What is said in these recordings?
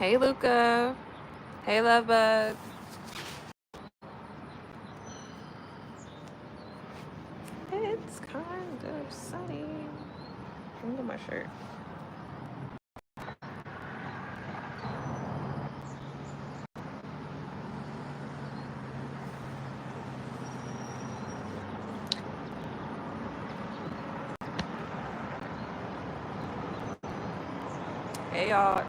Hey, Luca. Hey, Love Bug. It's kind of sunny. Look at my shirt. Hey, y'all.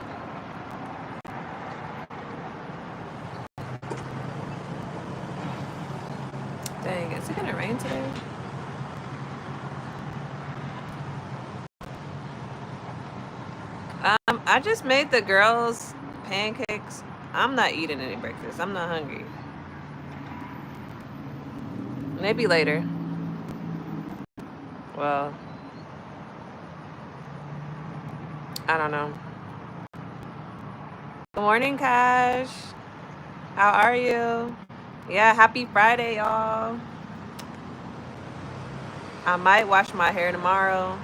Dang, is it gonna rain today? I just made the girls pancakes. I'm not eating any breakfast. I'm not hungry. Maybe later. Well, I don't know. Good morning, Cash. How are you? Yeah, happy Friday, y'all. I might wash my hair tomorrow.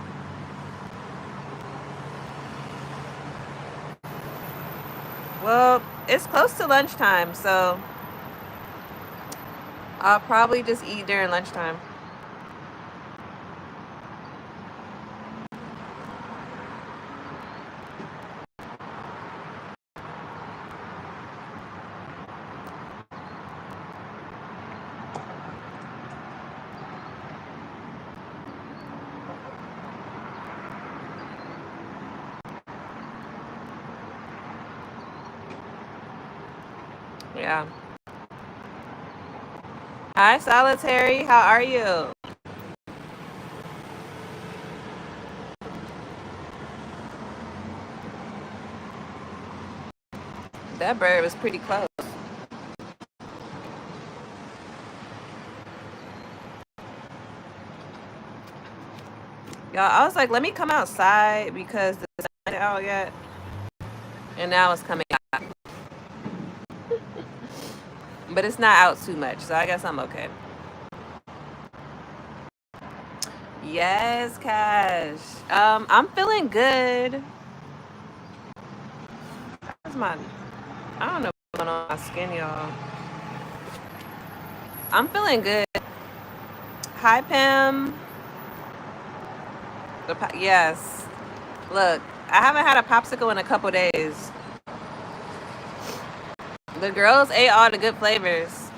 Well, it's close to lunchtime, so I'll probably just eat during lunchtime. Yeah. Hi, Solitary. How are you? That bird was pretty close. Y'all, I was like, let me come outside because the sun isn't out yet. And now it's coming out. But it's not out too much, so I guess I'm okay. Yes, Cash. I'm feeling good. Where's my... I don't know what's going on with my skin, y'all. I'm feeling good. Hi, Pam. Yes. Look, I haven't had a popsicle in a couple days. The girls ate all the good flavors.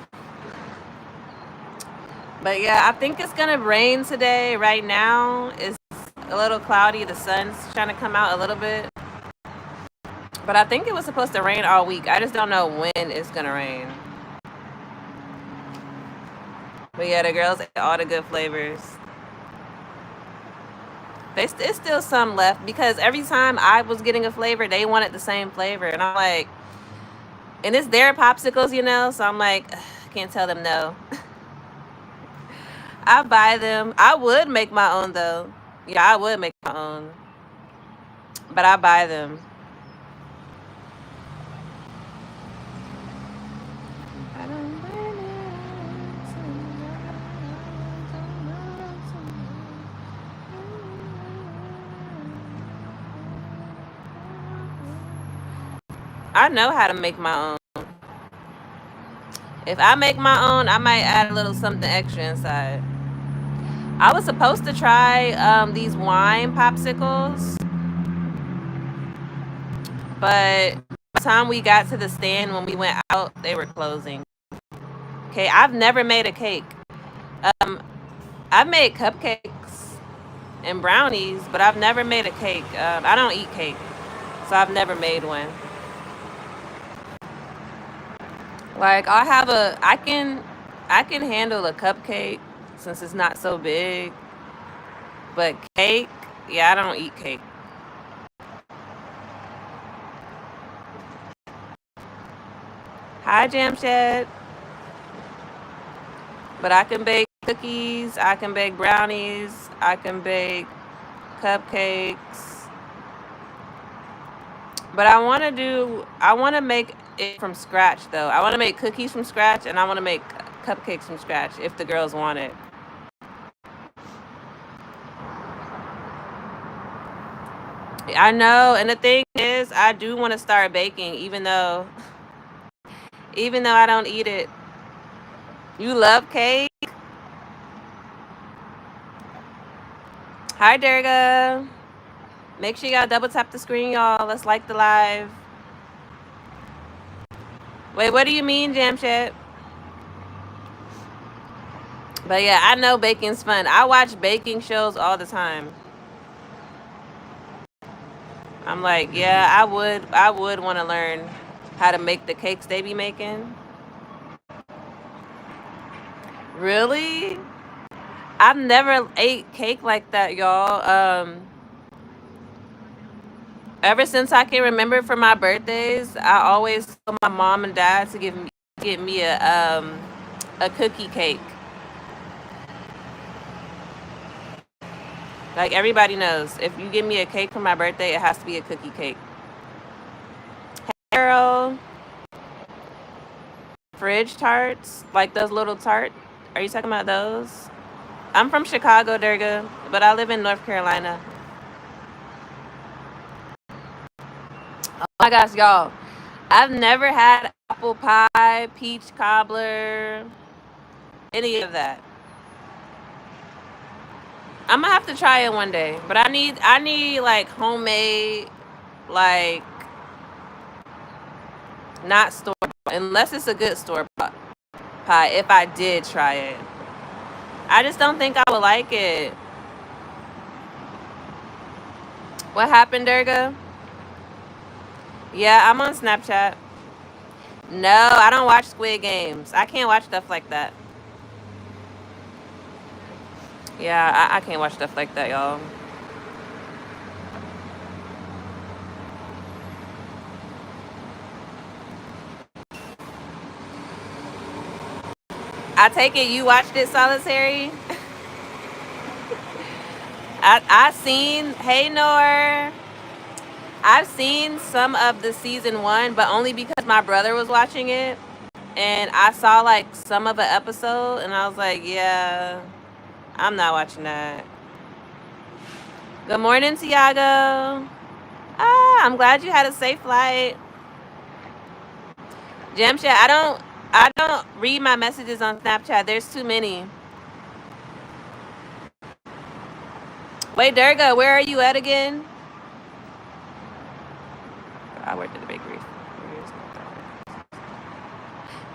But yeah, I think it's gonna rain today. Right now, it's a little cloudy. The sun's trying to come out a little bit. But I think it was supposed to rain all week. I just don't know when it's gonna rain. But yeah, the girls ate all the good flavors. It's still some left because every time I was getting a flavor, they wanted the same flavor. And I'm like, and it's their popsicles, you know? So I'm like, I can't tell them no. I buy them. I would make my own though. Yeah, I would make my own. But I buy them. I know how to make my own. If I make my own, I might add a little something extra inside. I was supposed to try these wine popsicles, but by the time we got to the stand when we went out, they were closing. Okay, I've never made a cake. I've made cupcakes and brownies, but I've never made a cake. I don't eat cake, so I've never made one. Like I can handle a cupcake since it's not so big, but cake, yeah, I don't eat cake. Hi, Jamshed. But I can bake cookies, I can bake brownies, I can bake cupcakes. But I want to make it from scratch though. I want to make cookies from scratch and I want to make cupcakes from scratch if the girls want it. I know, and the thing is, I do want to start baking, even though I don't eat it. You love cake? Hi, Durga. Make sure y'all double tap the screen, y'all. Let's like the live. Wait, what do you mean, Jamshed? But yeah, I know baking's fun. I watch baking shows all the time. I'm like, yeah, I would want to learn how to make the cakes they be making. Really? I've never ate cake like that, y'all. Ever since I can remember for my birthdays, I always told my mom and dad to get me a cookie cake. Like everybody knows, if you give me a cake for my birthday, it has to be a cookie cake. Hey, girl. Fridge tarts, like those little tart. Are you talking about those? I'm from Chicago, Durga, but I live in North Carolina. Oh my gosh, y'all. I've never had apple pie, peach cobbler, any of that. I'm gonna have to try it one day, but I need like homemade, like not store bought, unless it's a good store bought pie. If I did try it, I just don't think I would like it. What happened, Durga? Yeah, I'm on Snapchat. No, I don't watch Squid Games. I can't watch stuff like that. Yeah, I can't watch stuff like that, y'all. I take it you watched it, Solitary? I seen, hey Nor, I've seen some of the season 1, but only because my brother was watching it. And I saw like some of an episode and I was like, yeah, I'm not watching that. Good morning, Tiago. I'm glad you had a safe flight. Jamshed, I don't read my messages on Snapchat. There's too many. Wait, Durga, where are you at again? I worked at the bakery.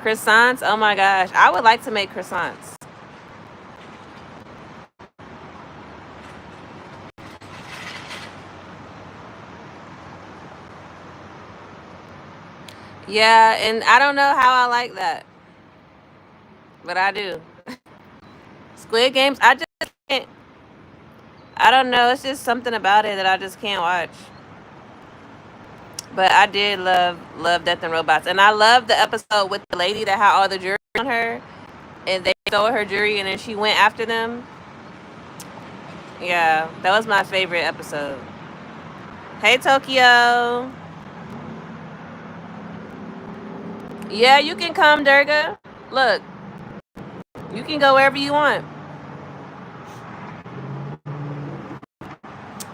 Croissants? Oh my gosh. I would like to make croissants. Yeah, and I don't know how I like that. But I do. Squid Games, I just can't. I don't know. It's just something about it that I just can't watch. But I did love Death and Robots. And I love the episode with the lady that had all the jewelry on her. And they stole her jewelry and then she went after them. Yeah, that was my favorite episode. Hey, Tokyo. Yeah, you can come, Durga. Look, you can go wherever you want.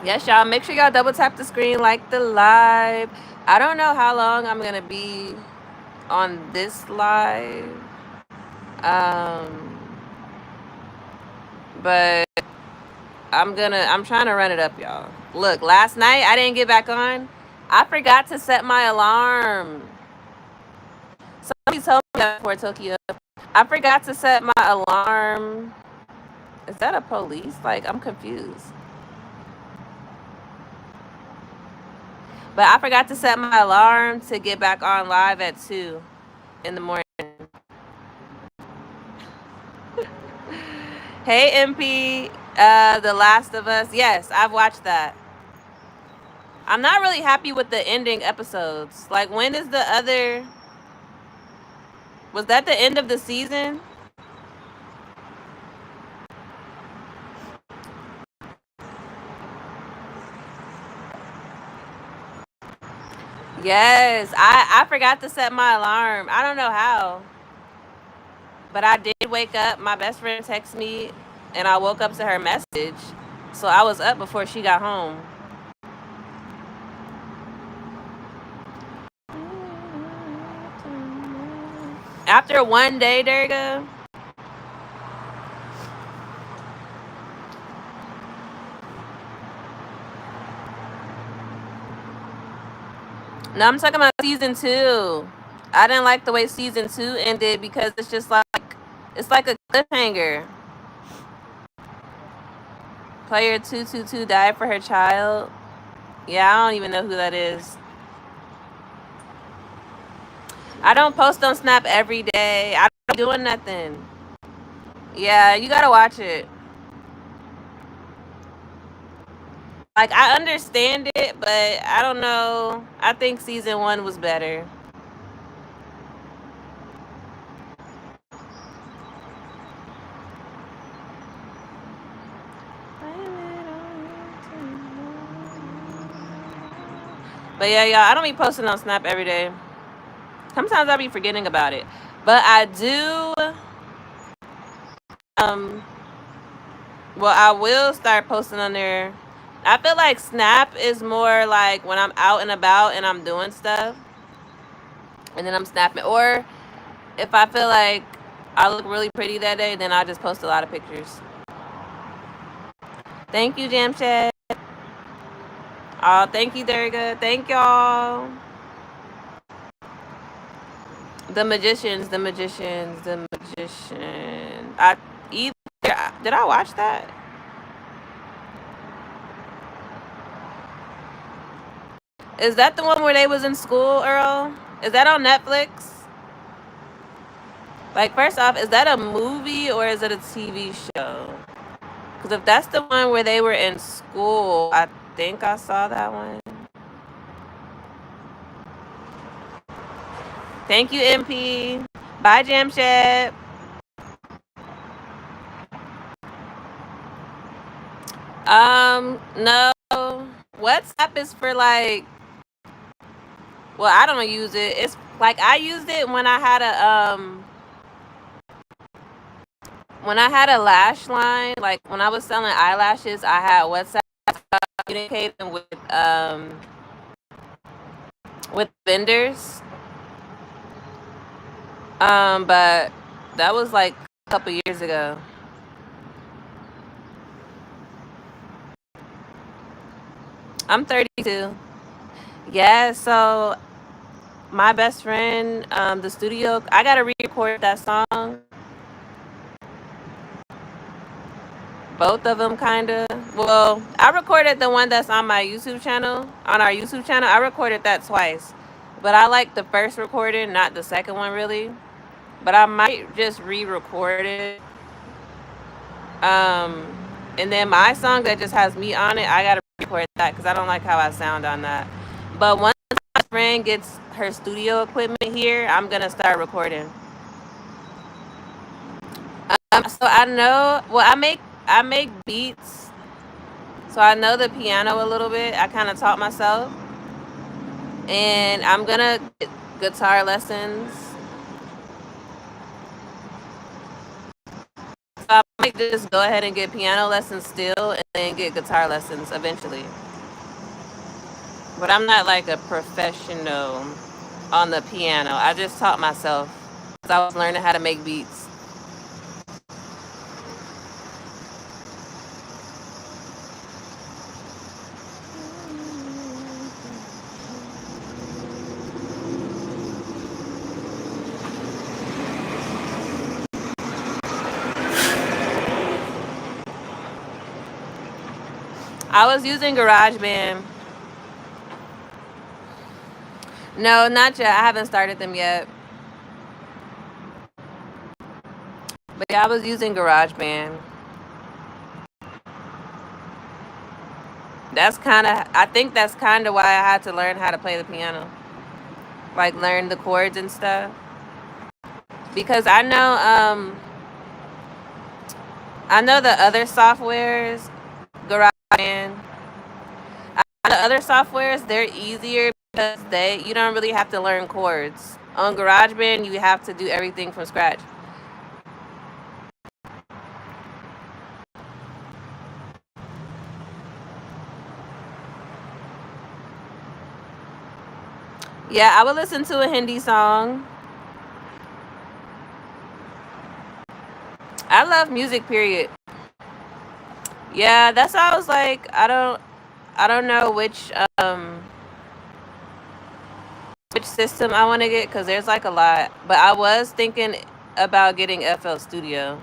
Yes, y'all. Make sure y'all double tap the screen, like the live. I don't know how long I'm going to be on this live. But I'm trying to run it up, y'all. Look, last night I didn't get back on. I forgot to set my alarm. Somebody told me that before, Tokyo. I forgot to set my alarm. Is that a police? Like, I'm confused. But I forgot to set my alarm to get back on live at 2 in the morning. Hey, MP, The Last of Us. Yes, I've watched that. I'm not really happy with the ending episodes. Like, when is the other... Was that the end of the season? Yes, I forgot to set my alarm. I don't know how. But I did wake up. My best friend texted me, and I woke up to her message. So I was up before she got home. After one day, there you go. No, I'm talking about season 2. I didn't like the way season 2 ended because it's just like, it's like a cliffhanger. Player 222 died for her child. Yeah, I don't even know who that is. I don't post on Snap every day. I don't be doing nothing. Yeah, you gotta watch it. Like, I understand it, but I don't know. I think season 1 was better. But yeah, y'all, I don't be posting on Snap every day. Sometimes I be forgetting about it. But I do, well, I will start posting on there. I feel like Snap is more like when I'm out and about and I'm doing stuff. And then I'm snapping. Or if I feel like I look really pretty that day, then I just post a lot of pictures. Thank you, Jamshed. Oh, thank you, Durga. Thank y'all. The Magicians, the Magicians, the Magician. Did I watch that? Is that the one where they was in school, Earl? Is that on Netflix? Like, first off, is that a movie or is it a TV show? Because if that's the one where they were in school, I think I saw that one. Thank you, MP. Bye, Jamshed. No. WhatsApp is for like, well, I don't use it. It's like I used it when I had a lash line. Like when I was selling eyelashes, I had WhatsApp communicating with vendors. But that was like a couple years ago. I'm 32. Yeah, so my best friend, the studio, I gotta re-record that song. Both of them, kinda. Well, I recorded the one that's on my YouTube channel. On our YouTube channel, I recorded that twice. But I like the first recording, not the second one, really. But I might just re-record it. And then my song that just has me on it, I gotta record that because I don't like how I sound on that. But once my friend gets her studio equipment here, I'm gonna start recording. So I know, well, I make beats, so I know the piano a little bit. I kind of taught myself, and I'm gonna get guitar lessons. So I might just go ahead and get piano lessons still, and then get guitar lessons eventually. But I'm not like a professional on the piano. I just taught myself because I was learning how to make beats. I was using GarageBand. No, not yet. I haven't started them yet. But yeah, I was using GarageBand. I think that's kind of why I had to learn how to play the piano. Like learn the chords and stuff. Because I know the other softwares, GarageBand. The other softwares, they're easier because you don't really have to learn chords. On GarageBand, you have to do everything from scratch. Yeah, I would listen to a Hindi song. I love music, period. Yeah, that's why I was like, I don't know which system I want to get because there's like a lot. But I was thinking about getting FL Studio.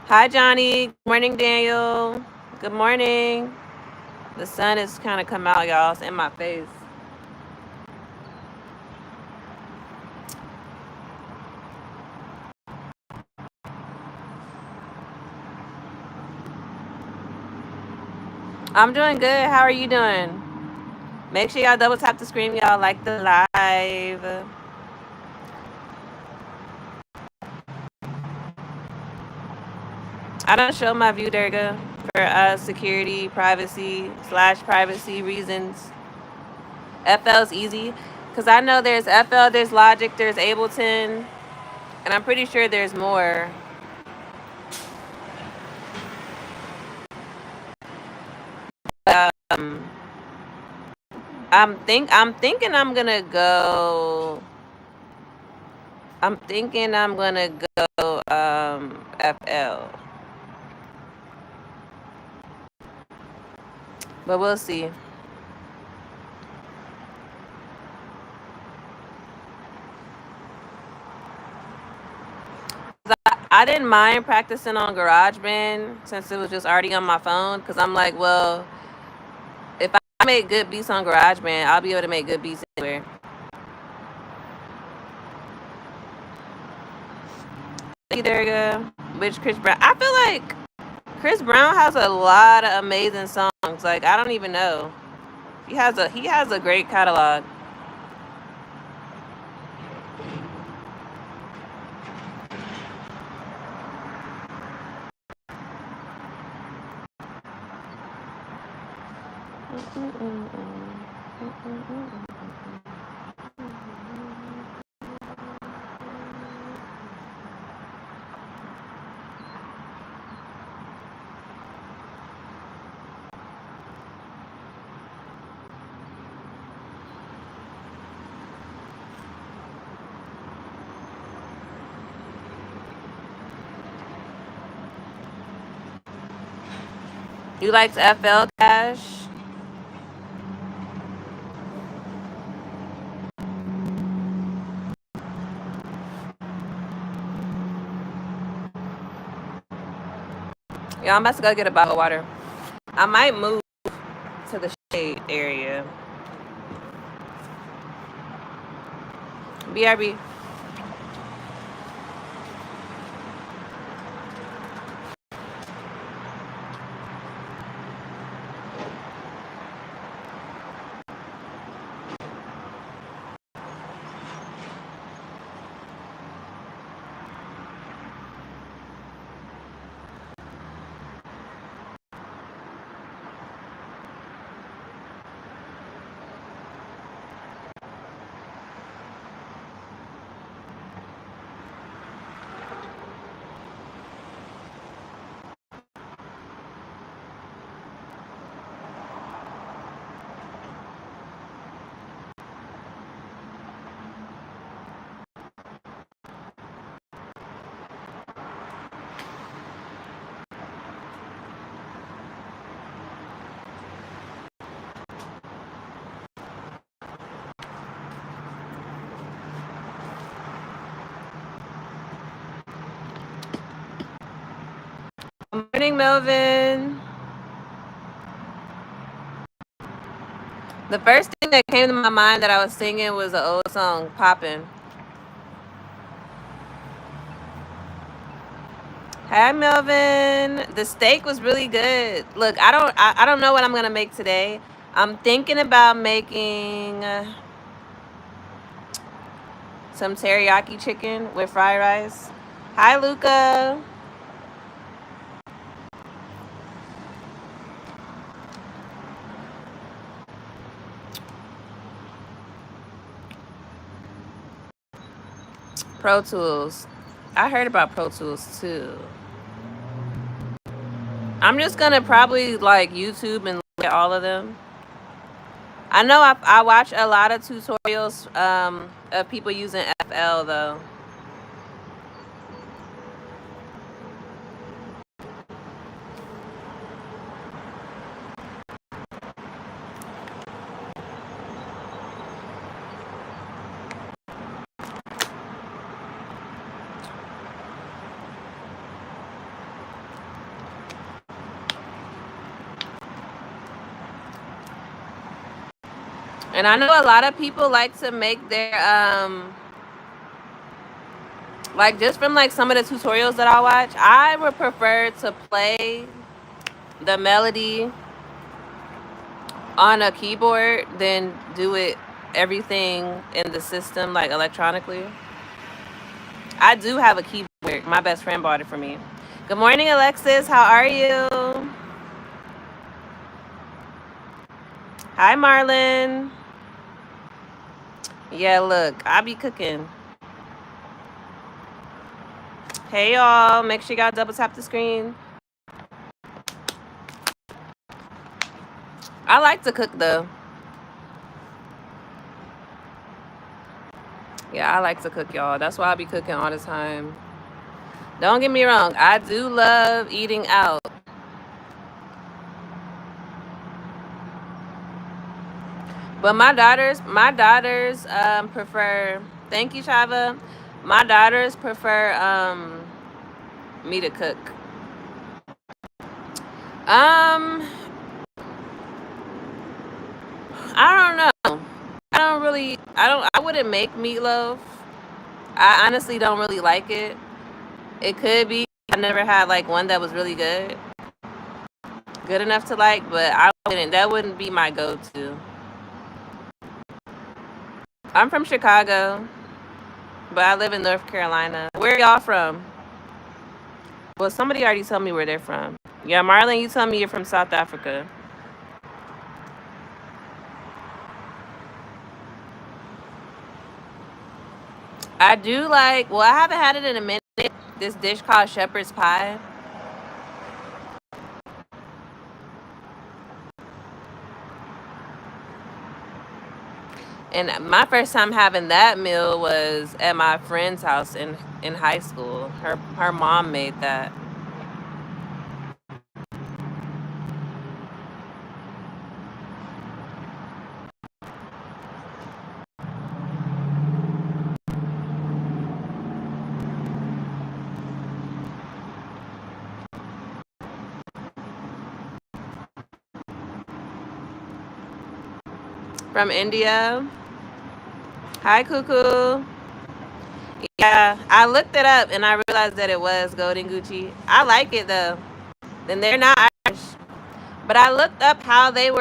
Hi, Johnny. Good morning, Daniel. Good morning. The sun is kind of come out, y'all. It's in my face. I'm doing good. How are you doing? Make sure y'all double tap the screen, y'all. Like the live. I don't show my view, Durga, for security, privacy/privacy reasons. FL's easy. Because I know there's FL, there's Logic, there's Ableton, and I'm pretty sure there's more. Um, I'm thinking I'm gonna go. I'm thinking I'm gonna go FL, but we'll see. I didn't mind practicing on GarageBand since it was just already on my phone. Cause I'm like, well, if I make good beats on GarageBand, I'll be able to make good beats anywhere. There you go. Which Chris Brown? I feel like Chris Brown has a lot of amazing songs. Like I don't even know. He has a great catalog. You liked FL Cash? Yeah, I'm about to go get a bottle of water. I might move to the shade area. BRB. Good morning, Melvin. The first thing that came to my mind that I was singing was an old song, Poppin'. Hi, Melvin. The steak was really good. Look, I don't know what I'm gonna make today. I'm thinking about making some teriyaki chicken with fried rice. Hi, Luca. Pro Tools. I heard about Pro Tools too. I'm just gonna probably like YouTube and look at all of them. I know I watch a lot of tutorials of people using FL though. And I know a lot of people like to make their like just from like some of the tutorials that I watch, I would prefer to play the melody on a keyboard than do it everything in the system like electronically. I do have a keyboard. My best friend bought it for me. Good morning, Alexis. How are you? Hi, Marlon. Yeah, look, I be cooking. Hey, y'all. Make sure y'all double tap the screen. I like to cook, though. Yeah, I like to cook, y'all. That's why I be cooking all the time. Don't get me wrong. I do love eating out. But my daughters prefer, thank you, Chava. My daughters prefer me to cook. I don't know. I wouldn't make meatloaf. I honestly don't really like it. It could be I never had like one that was really good enough to like, but that wouldn't be my go-to. I'm from Chicago, but I live in North Carolina. Where are y'all from? Well, somebody already told me where they're from. Yeah, Marlon, you told me you're from South Africa. I do like, well, I haven't had it in a minute, this dish called shepherd's pie. And my first time having that meal was at my friend's house in high school. Her mom made that. From India. Hi, Cuckoo. Yeah, I looked it up and I realized that it was Golden Gucci. I like it though. Then they're not Irish. But I looked up how they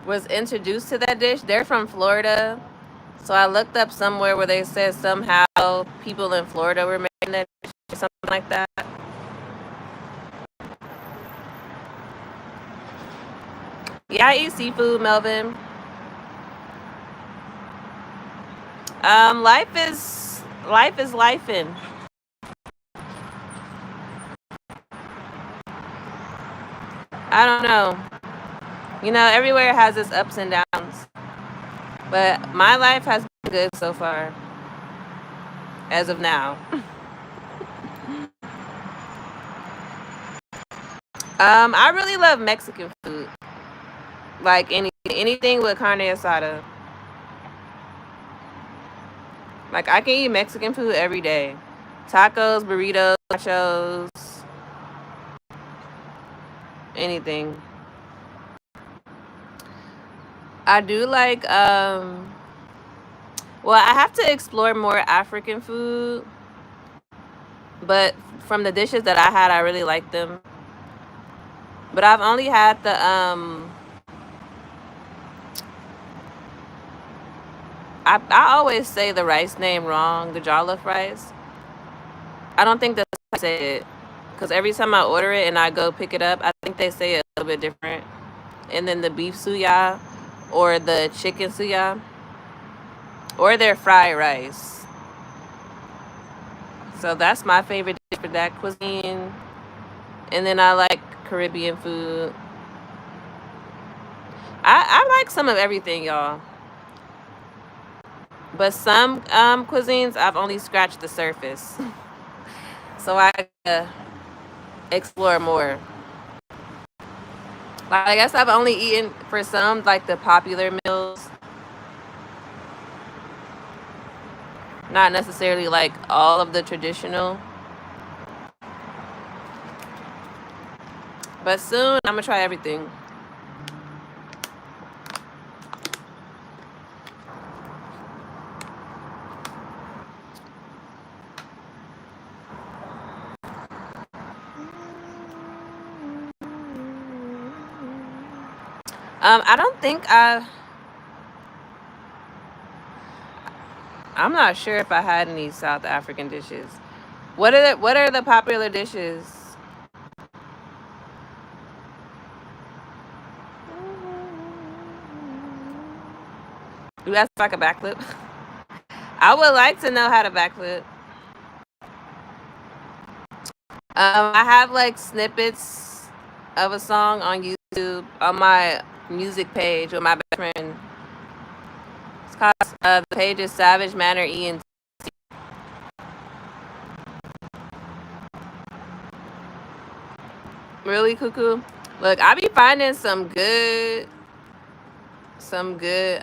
was introduced to that dish. They're from Florida. So I looked up somewhere where they said somehow people in Florida were making that dish or something like that. Yeah, I eat seafood, Melvin. Life is lifing. I don't know. You know, everywhere has its ups and downs. But my life has been good so far. As of now. I really love Mexican food. Like anything with carne asada. Like I can eat Mexican food every day. Tacos, burritos, nachos, anything. I do like well, I have to explore more African food. But from the dishes that I had, I really liked them. But I've only had the I always say the rice name wrong, the jollof rice. I don't think that's how I say it. Because every time I order it and I go pick it up, I think they say it a little bit different. And then the beef suya or the chicken suya or their fried rice. So that's my favorite dish for that cuisine. And then I like Caribbean food. I like some of everything, y'all. But some cuisines, I've only scratched the surface. So I explore more. Like, I guess I've only eaten for some, like the popular meals. Not necessarily like all of the traditional. But soon, I'm gonna try everything. I don't think I'm not sure if I had any South African dishes. What are the popular dishes? You asked if I could backflip. I would like to know how to backflip. I have like snippets of a song on YouTube on my music page with my best friend. It's called the page is Savage Manor ENT. Really, Cuckoo? Look, I be finding some good some good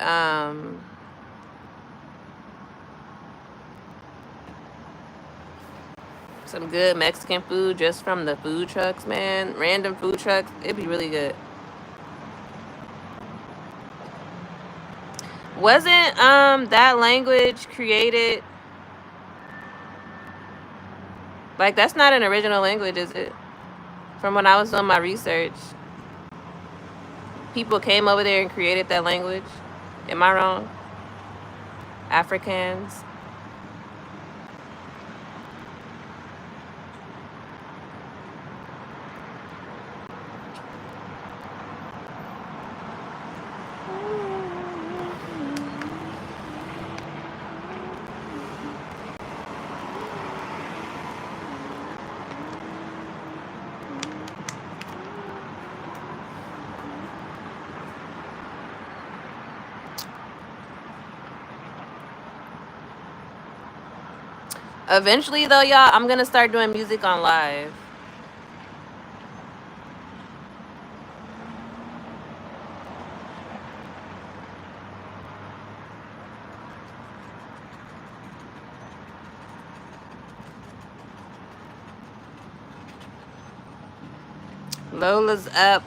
Mexican food just from the food trucks, man. Random food trucks. It'd be really good. Wasn't that language created? Like, that's not an original language, is it? From when I was doing my research, people came over there and created that language. Am I wrong? Africans. Eventually, though, y'all, I'm gonna start doing music on live. Lola's up.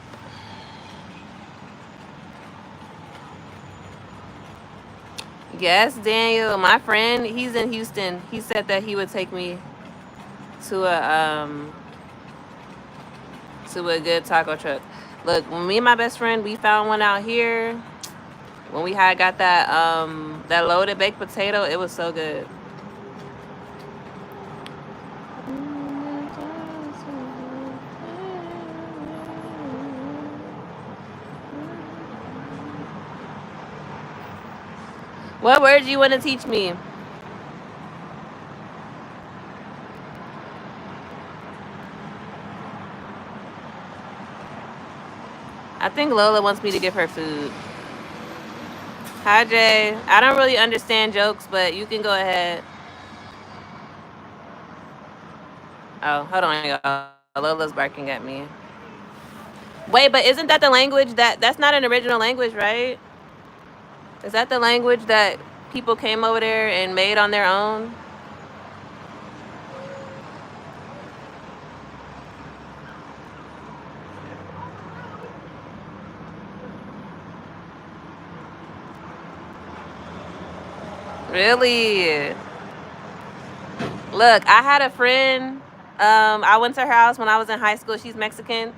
Yes, Daniel, my friend, he's in Houston. He said that he would take me to a good taco truck. Look, when me and my best friend, we found one out here. When we had got that loaded baked potato, it was so good. What word do you want to teach me? I think Lola wants me to give her food. Hi, Jay. I don't really understand jokes, but you can go ahead. Oh, hold on, y'all. Lola's barking at me. Wait, but isn't that the language that's not an original language, right? Is that the language that people came over there and made on their own? Really? Look, I had a friend. I went to her house when I was in high school. She's Mexican.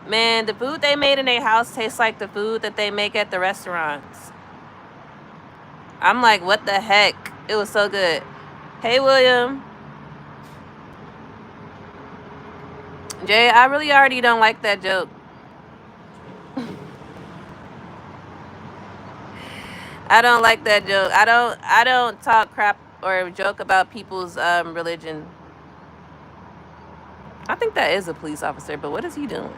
Man, the food they made in their house tastes like the food that they make at the restaurants. I'm like, what the heck? It was so good. Hey, William. Jay, I really already don't like that joke. I don't like that joke. I don't talk crap or joke about people's religion. I think that is a police officer, but what is he doing?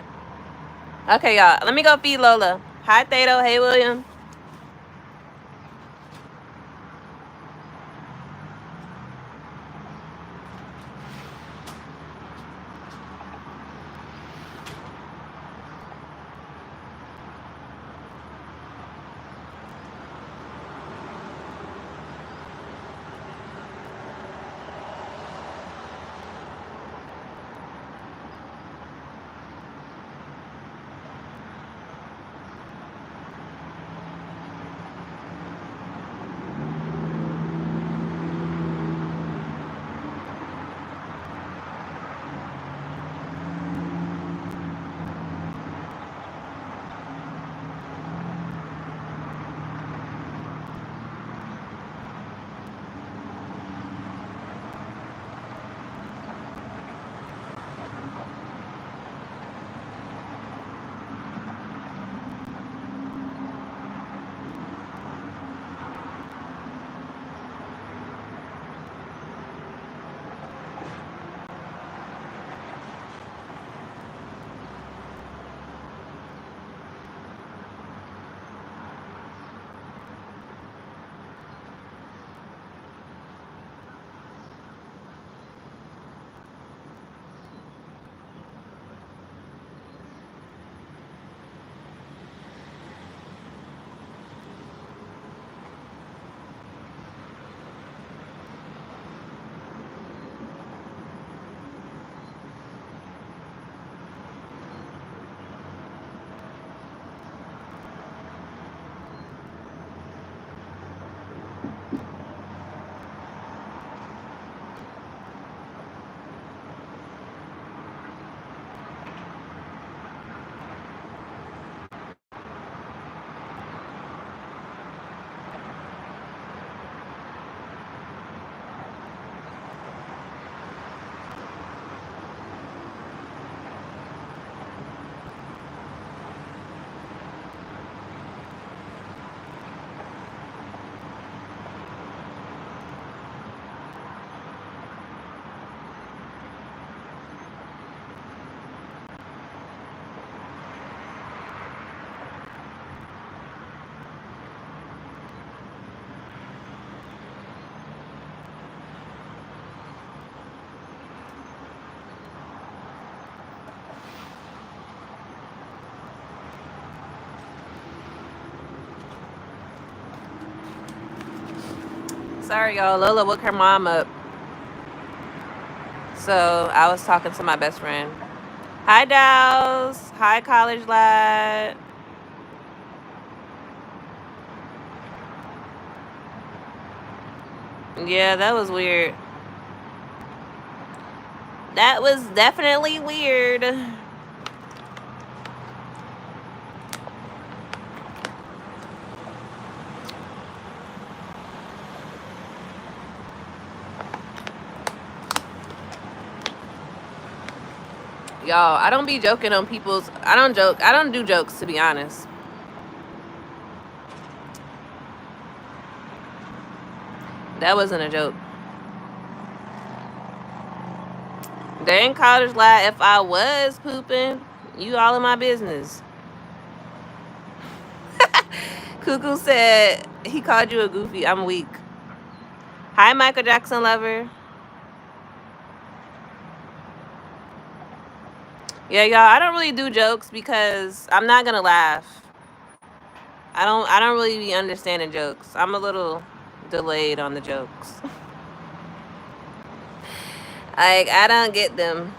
Okay, y'all. Let me go feed Lola. Hi, Thato. Hey, William. Sorry, y'all. Lola woke her mom up. So I was talking to my best friend. Hi, Dows. Hi, college lad. Yeah, that was weird. That was definitely weird. Y'all, I don't be joking on people's... I don't joke. I don't do jokes, to be honest. That wasn't a joke. Dang, college lad, if I was pooping, you all in my business. Cuckoo said he called you a goofy. I'm weak. Hi, Michael Jackson lover. Yeah, y'all, I don't really do jokes because I'm not gonna laugh. I don't really be understanding jokes. I'm a little delayed on the jokes. Like, I don't get them.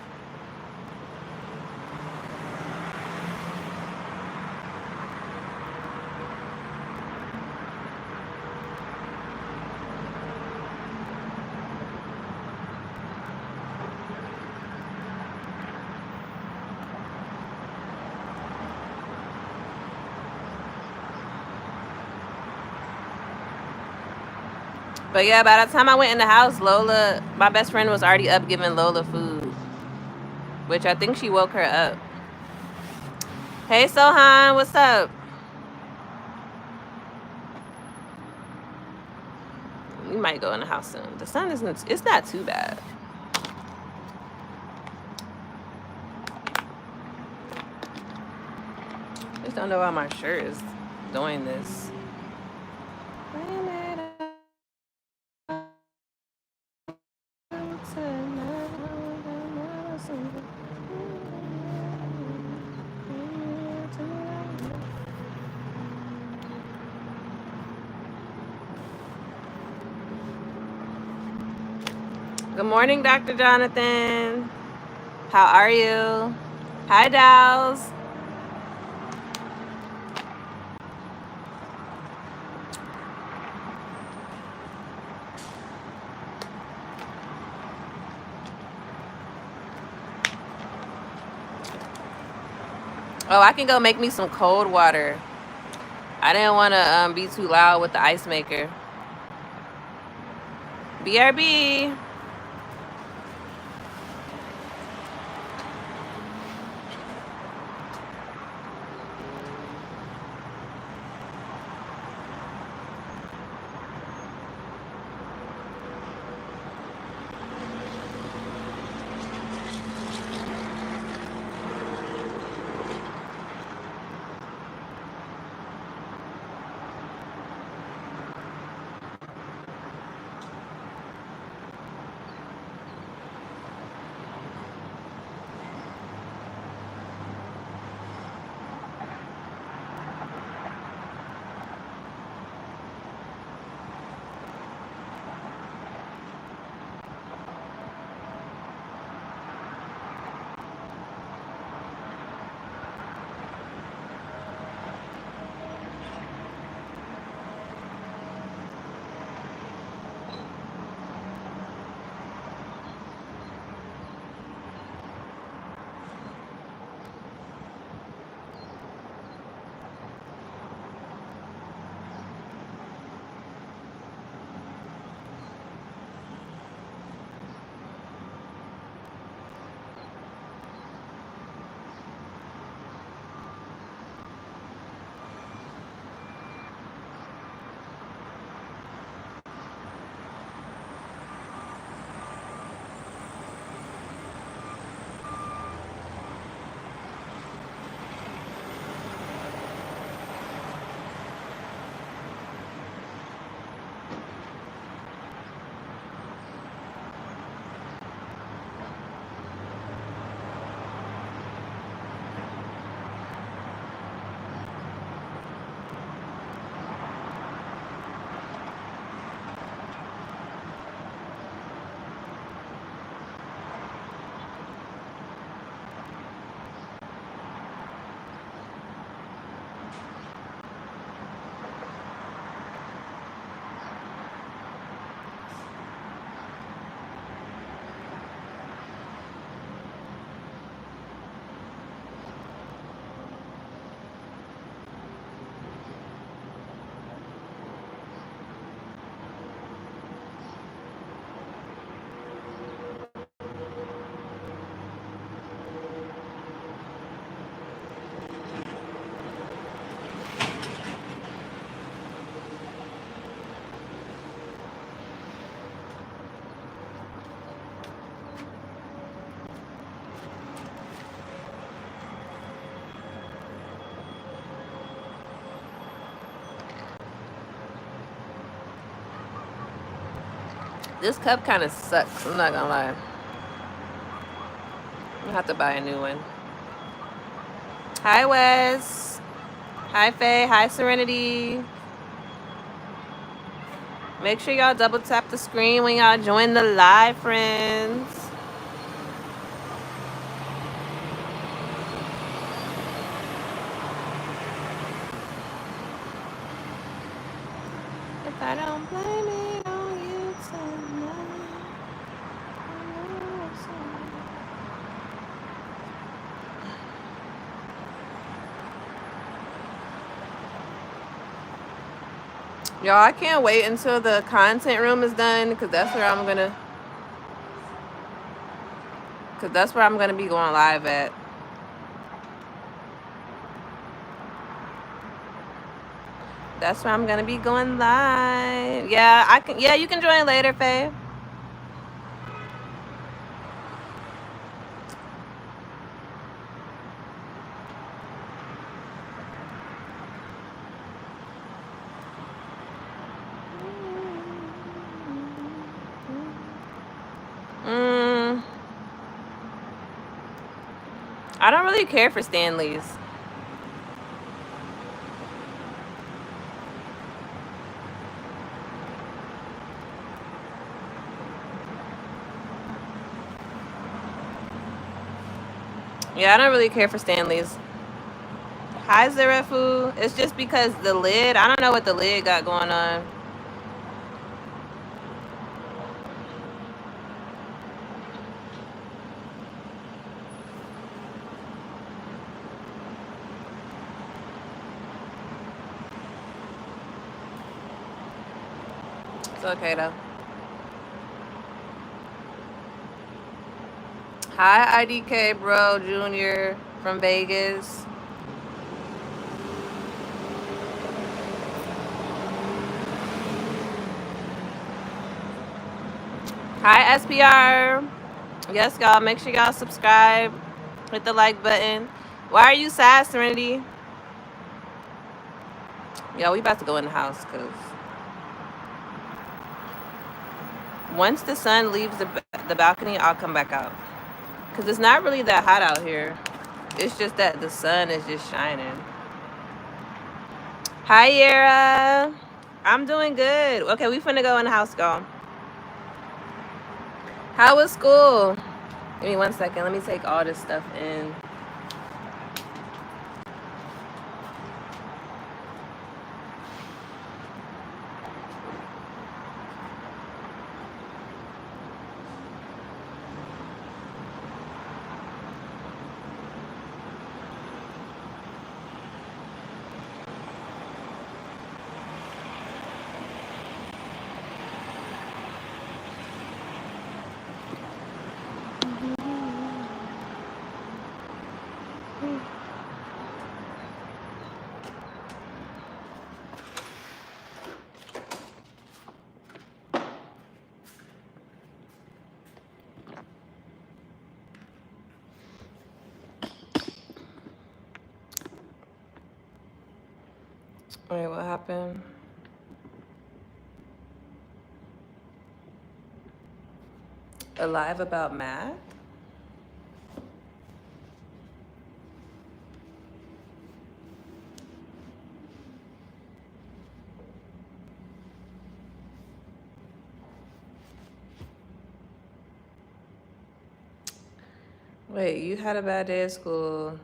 But yeah, by the time I went in the house, Lola, my best friend, was already up giving Lola food, which I think she woke her up. Hey, Sohan, what's up? You might go in the house soon. The sun isn't, it's not too bad. I just don't know why my shirt is doing this. Good morning, Dr. Jonathan. How are you? Hi, Dows. Oh, I can go make me some cold water. I didn't want to be too loud with the ice maker. BRB. This cup kind of sucks. I'm not gonna lie. I'm gonna have to buy a new one. Hi, Wes. Hi, Faye. Hi, Serenity. Make sure y'all double tap the screen when y'all join the live, friends. If I don't blame it on you tonight. Y'all, I can't wait until the content room is done, because that's where I'm gonna be going live at. That's where I'm gonna be going live. Yeah, I can. Yeah, you can join later, Faye. I don't really care for Stanleys. Yeah, I don't really care for Stanleys. Hi, Zerafu. It's just because the lid, I don't know what the lid got going on. It's okay, though. Hi, IDK Bro Jr. from Vegas. Hi, SPR. Yes, y'all, make sure y'all subscribe. Hit the like button. Why are you sad, Serenity? Yo, we about to go in the house, because once the sun leaves the balcony, I'll come back out. Because it's not really that hot out here. It's just that the sun is just shining. Hi, Yara. I'm doing good. Okay, we finna go in the house, y'all. How was school? Give me 1 second. Let me take all this stuff in. Wait, what happened? A live about math? Wait, you had a bad day at school.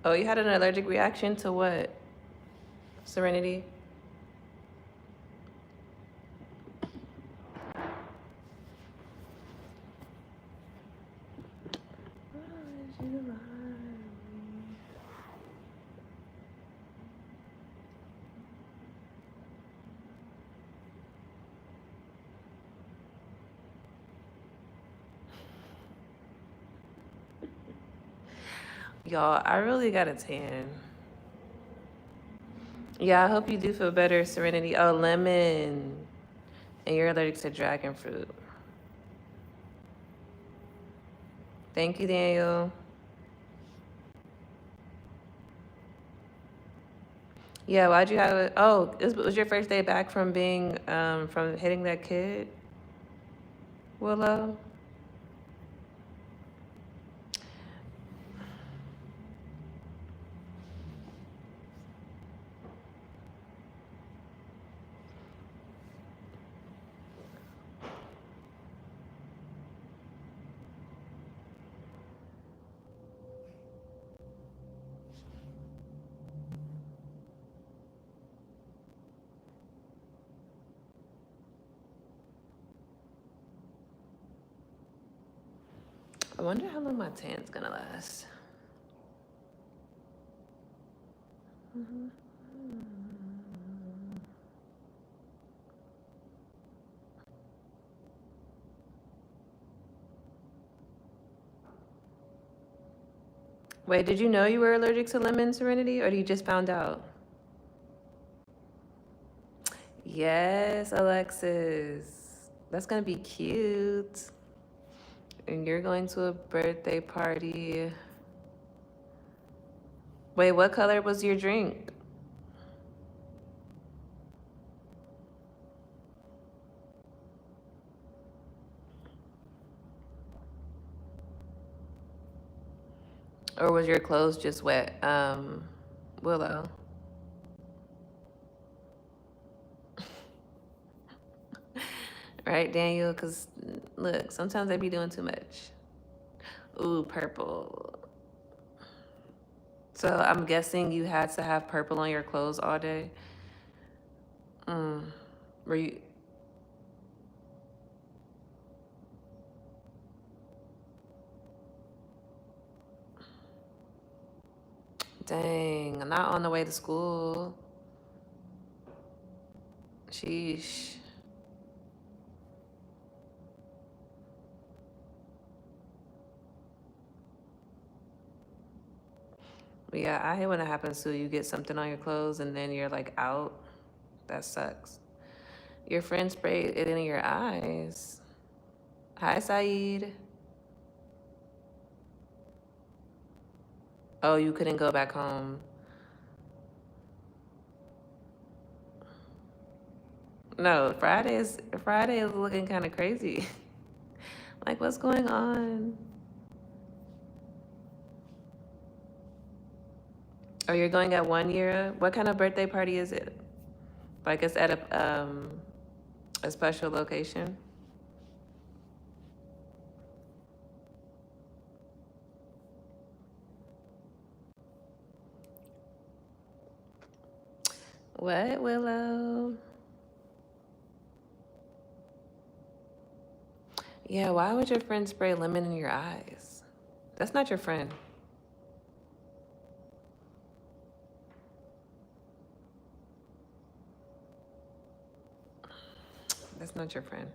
Oh, you had an allergic reaction to what? Serenity? Y'all, I really got a tan. Yeah, I hope you do feel better, Serenity. Oh, lemon. And you're allergic to dragon fruit. Thank you, Daniel. Yeah, why'd you have it? Oh, it was your first day back from being, from hitting that kid? Willow? I wonder how long my tan's gonna last. Wait, did you know you were allergic to lemon, Serenity, or you just found out? Yes, Alexis. That's gonna be cute. And you're going to a birthday party. Wait, what color was your drink? Or was your clothes just wet? Willow. Right, Daniel? Because look, sometimes they be doing too much. Ooh, purple. So I'm guessing you had to have purple on your clothes all day. Were you? Dang, I'm not on the way to school. Sheesh. But yeah, I hate when it happens too. You get something on your clothes and then you're like out. That sucks. Your friend sprayed it in your eyes. Hi, Saeed. Oh, you couldn't go back home. No, Friday is looking kind of crazy. Like, what's going on? Oh, you're going at 1 year? What kind of birthday party is it? Like, it's at a special location? What, Willow? Yeah, why would your friend spray lemon in your eyes? That's not your friend. That's not your friend.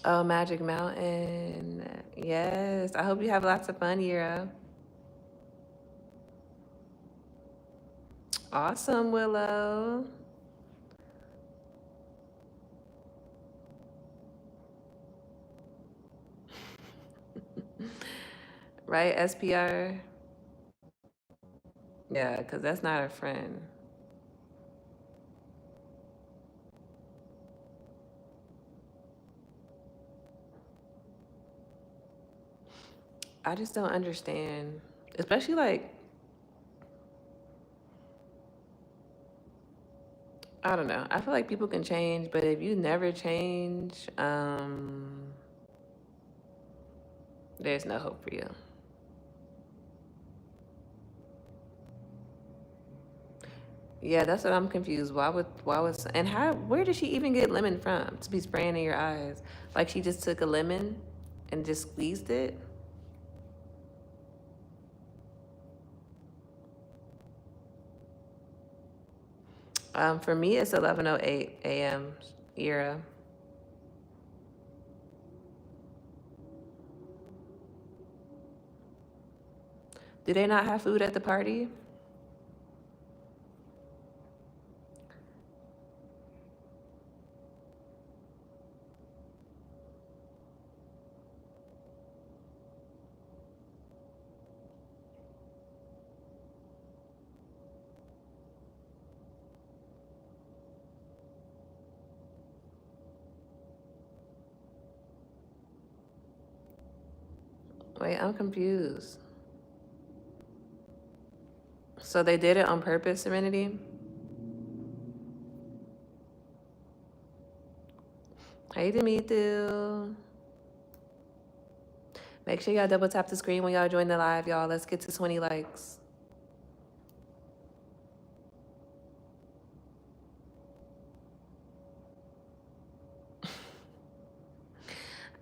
Oh, Magic Mountain. Yes. I hope you have lots of fun, Yira. Awesome, Willow. Right, SPR? Yeah, because that's not a friend. I just don't understand. Especially like, I don't know. I feel like people can change, but if you never change, there's no hope for you. Yeah, that's what I'm confused. And where did she even get lemon from to be spraying in your eyes? Like she just took a lemon and just squeezed it? For me, it's 11:08 a.m. era. Do they not have food at the party? Wait, I'm confused. So they did it on purpose, Serenity? Hey, Dimithu. Make sure y'all double tap the screen when y'all join the live, y'all. Let's get to 20 likes.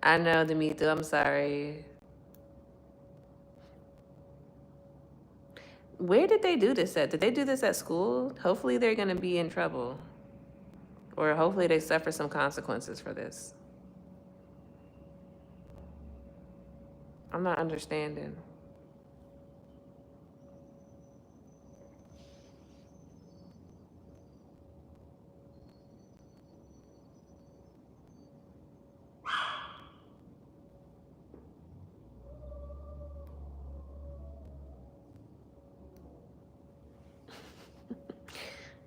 I know, Dimithu. I'm sorry. Where did they do this at? Did they do this at school? Hopefully they're going to be in trouble. Or hopefully they suffer some consequences for this. I'm not understanding.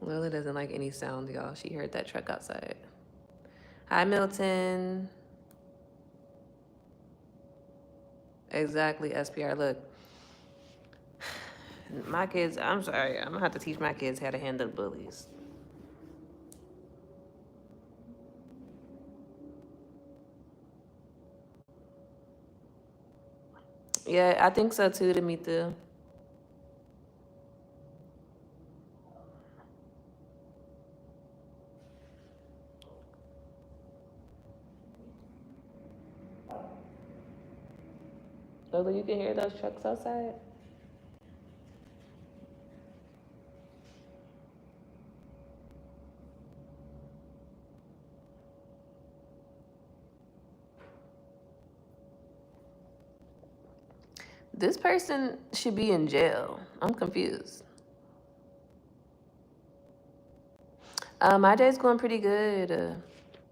Lila doesn't like any sound, y'all. She heard that truck outside. Hi, Milton. Exactly, SPR. Look, my kids, I'm sorry. I'm going to have to teach my kids how to handle bullies. Yeah, I think so too, Dimithu. Lola, you can hear those trucks outside? This person should be in jail. I'm confused. My day's going pretty good.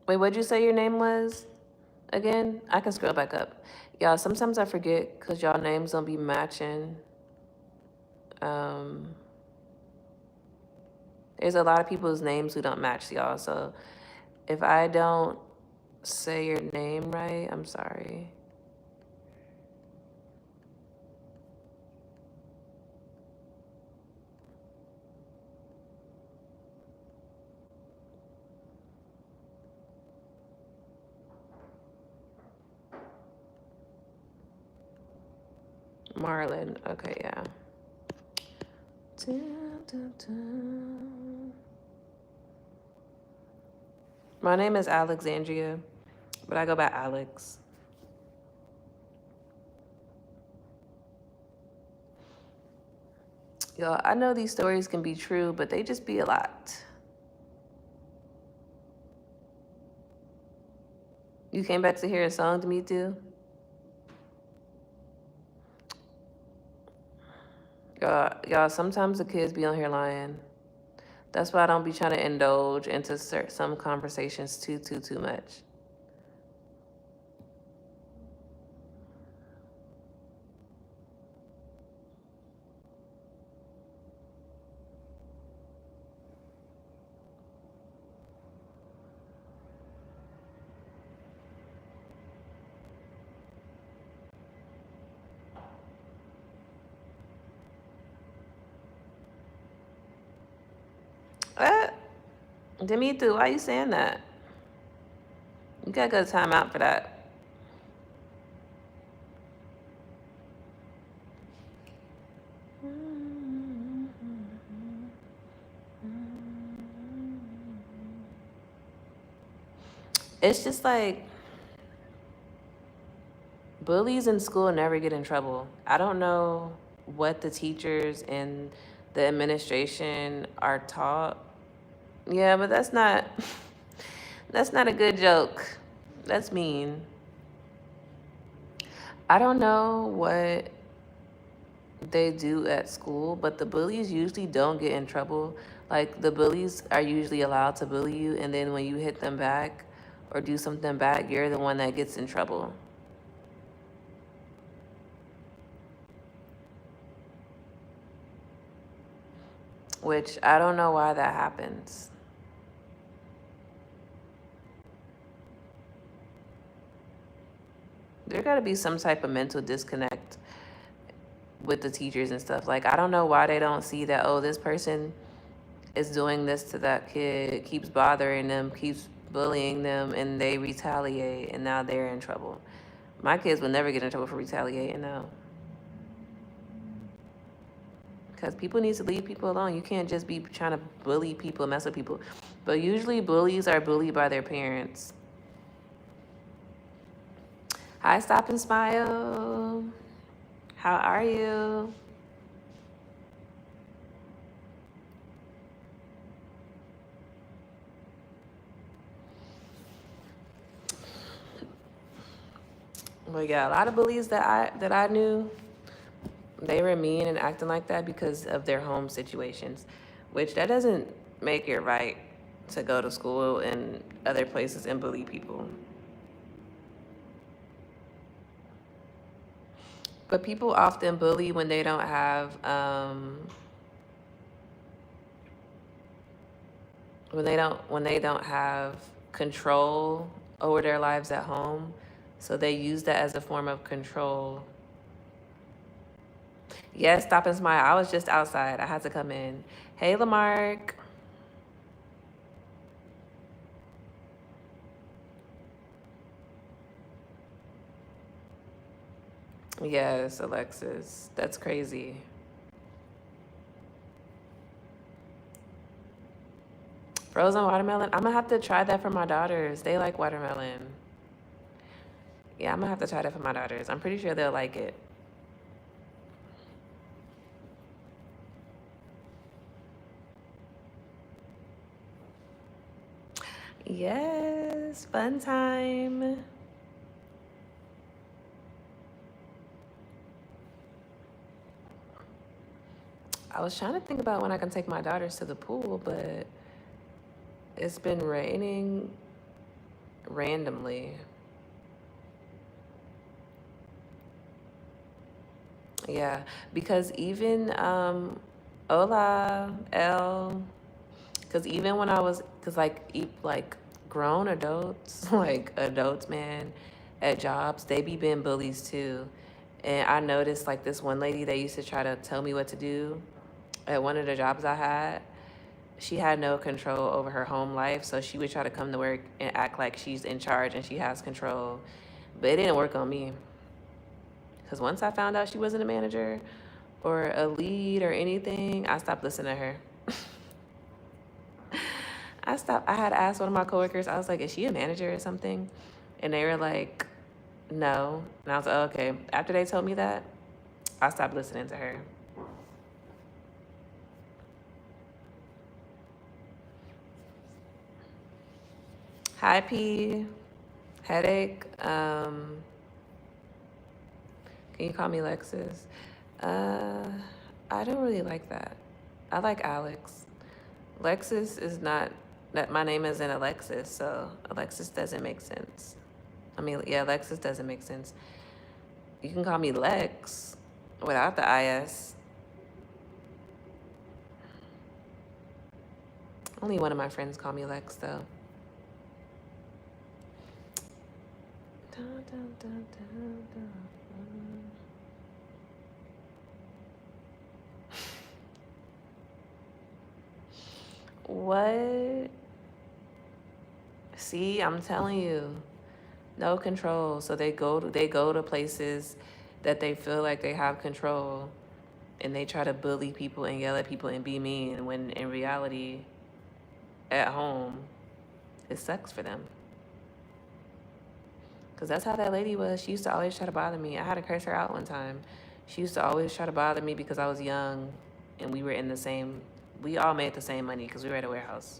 Wait, what'd you say your name was again? I can scroll back up. Y'all, sometimes I forget because y'all names don't be matching. There's a lot of people's names who don't match, y'all. So if I don't say your name right, I'm sorry. Marlon. Okay, yeah. My name is Alexandria, but I go by Alex. Y'all, I know these stories can be true, but they just be a lot. You came back to hear a song to me too? Y'all, sometimes the kids be on here lying. That's why I don't be trying to indulge into some conversations too much. Dimitri, why you saying that? You gotta go to time out for that. It's just like bullies in school never get in trouble. I don't know what the teachers and the administration are taught. Yeah, but that's not that's not a good joke. That's mean. I don't know what they do at school, but the bullies usually don't get in trouble. Like the bullies are usually allowed to bully you, and then when you hit them back or do something back, you're the one that gets in trouble. Which I don't know why that happens. There got to be some type of mental disconnect with the teachers and stuff. Like, I don't know why they don't see that, oh, this person is doing this to that kid, keeps bothering them, keeps bullying them, and they retaliate, and now they're in trouble. My kids will never get in trouble for retaliating, no. Because people need to leave people alone. You can't just be trying to bully people, mess with people. But usually bullies are bullied by their parents. Hi, Stop and Smile. How are you? Well, yeah, a lot of bullies that I knew, they were mean and acting like that because of their home situations, which that doesn't make it right to go to school and other places and bully people. But people often bully when they don't have when they don't have control over their lives at home. So they use that as a form of control. Yes, Stop and Smile. I was just outside. I had to come in. Hey, Lamarck. Yes, Alexis. That's crazy. Frozen watermelon. I'm gonna have to try that for my daughters. They like watermelon. Yeah, I'm gonna have to try that for my daughters. I'm pretty sure they'll like it. Yes, fun time. I was trying to think about when I can take my daughters to the pool, but it's been raining randomly. Yeah, because even hola, L, because even when I was, because like grown adults, like adults, man, at jobs, they be being bullies too. And I noticed like this one lady that used to try to tell me what to do at one of the jobs I had. She had no control over her home life, so she would try to come to work and act like she's in charge and she has control. But it didn't work on me. Because once I found out she wasn't a manager or a lead or anything, I stopped listening to her. I had asked one of my coworkers, I was like, is she a manager or something? And they were like, no. And I was like, oh, okay. After they told me that, I stopped listening to her. Hi, P. Headache. Can you call me Lexus? Uh, I don't really like that. I like Alex. Lexus is not, that my name isn't Alexis, so Alexis doesn't make sense. I mean, yeah, Lexus doesn't make sense. You can call me Lex without the IS. Only one of my friends call me Lex, though. Dun, dun, dun, dun, dun. What? See, I'm telling you, no control. So they go to places that they feel like they have control, and they try to bully people and yell at people and be mean. When in reality, at home, it sucks for them. Cause that's how that lady was. She used to always try to bother me. I had to curse her out one time. She used to always try to bother me because I was young, and we were in the same. We all made the same money because we were at a warehouse.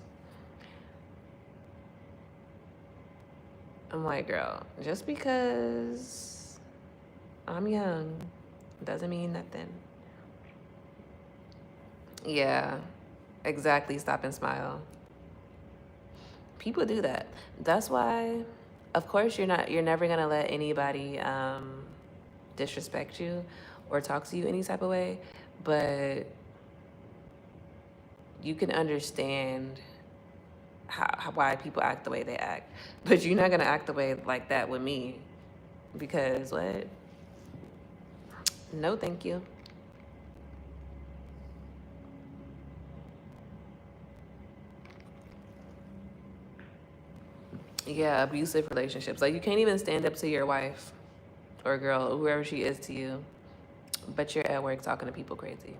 I'm like, girl, just because I'm young doesn't mean nothing. Yeah, exactly. Stop and smile. People do that. That's why, of course, you're never gonna let anybody disrespect you or talk to you any type of way, but you can understand why people act the way they act. But you're not gonna act the way like that with me. Because what? No, thank you. Yeah, abusive relationships. Like, you can't even stand up to your wife or girl, whoever she is to you, but you're at work talking to people crazy.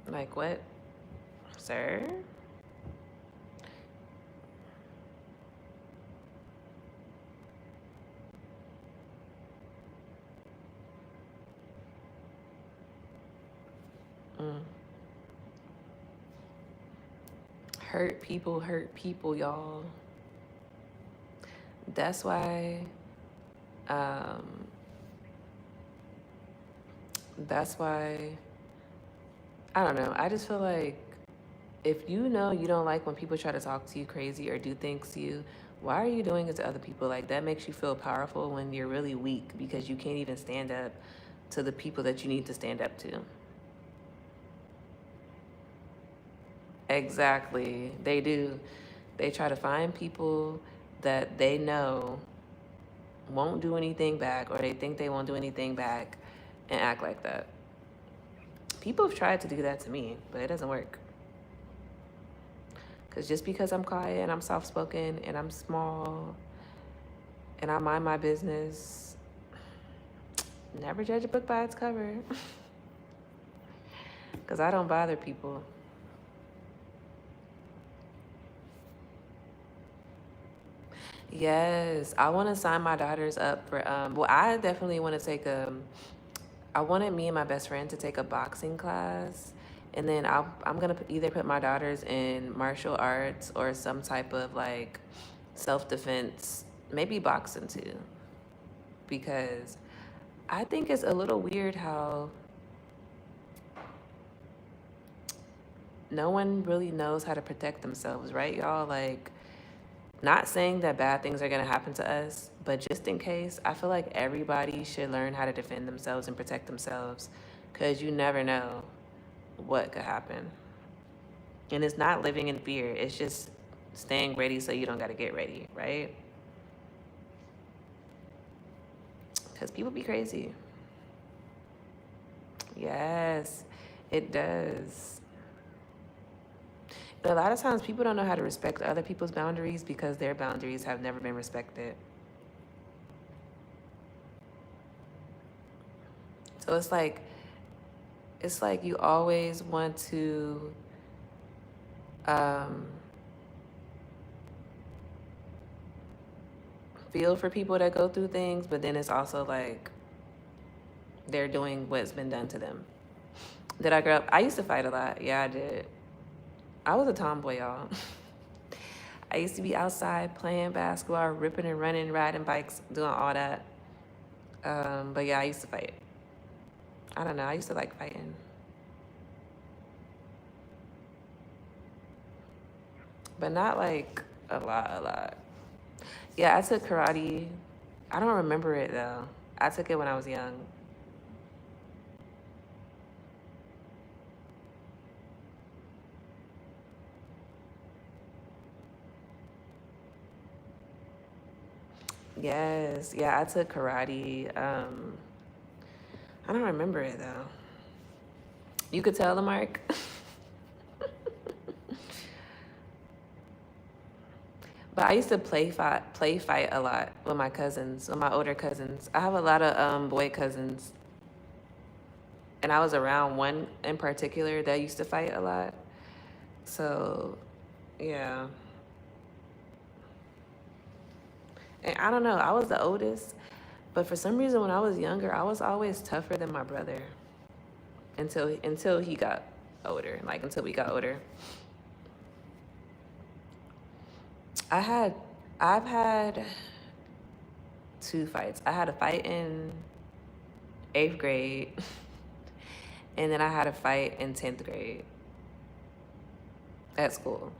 Like, what? Sir? Mm. Hurt people, y'all. That's why, um, that's why, I don't know. I just feel like if you know you don't like when people try to talk to you crazy or do things to you, why are you doing it to other people? Like, that makes you feel powerful when you're really weak because you can't even stand up to the people that you need to stand up to. Exactly. They do. They try to find people that they know won't do anything back or they think they won't do anything back and act like that. People have tried to do that to me, but it doesn't work. Because just because I'm quiet and I'm soft spoken and I'm small and I mind my business, never judge a book by its cover. Because I don't bother people. Yes, I want to sign my daughters up for, well, I definitely want to take I wanted me and my best friend to take a boxing class. And then I'm going to either put my daughters in martial arts or some type of like self defense, maybe boxing too. Because I think it's a little weird how no one really knows how to protect themselves, right, y'all? Like, not saying that bad things are going to happen to us, but just in case, I feel like everybody should learn how to defend themselves and protect themselves because you never know what could happen. And it's not living in fear, it's just staying ready so you don't got to get ready, right? Because people be crazy. Yes, it does. And a lot of times people don't know how to respect other people's boundaries because their boundaries have never been respected. So it's like you always want to um, feel for people that go through things, but then it's also like they're doing what's been done to them. Did I grow up? I used to fight a lot. Yeah, I did. I was a tomboy, y'all. I used to be outside playing basketball, ripping and running, riding bikes, doing all that. But yeah, I used to fight. I don't know. I used to like fighting, but not like a lot, a lot. Yeah, I took karate. I don't remember it though. I took it when I was young. Yes, yeah, I took karate. I don't remember it though. You could tell the mark. But I used to play fight a lot with my cousins, with my older cousins. I have a lot of boy cousins, and I was around one in particular that used to fight a lot. So, yeah. And I don't know, I was the oldest, but for some reason when I was younger, I was always tougher than my brother until he got older, like until we got older. I had I've had two fights. I had a fight in 8th grade, and then I had a fight in 10th grade at school.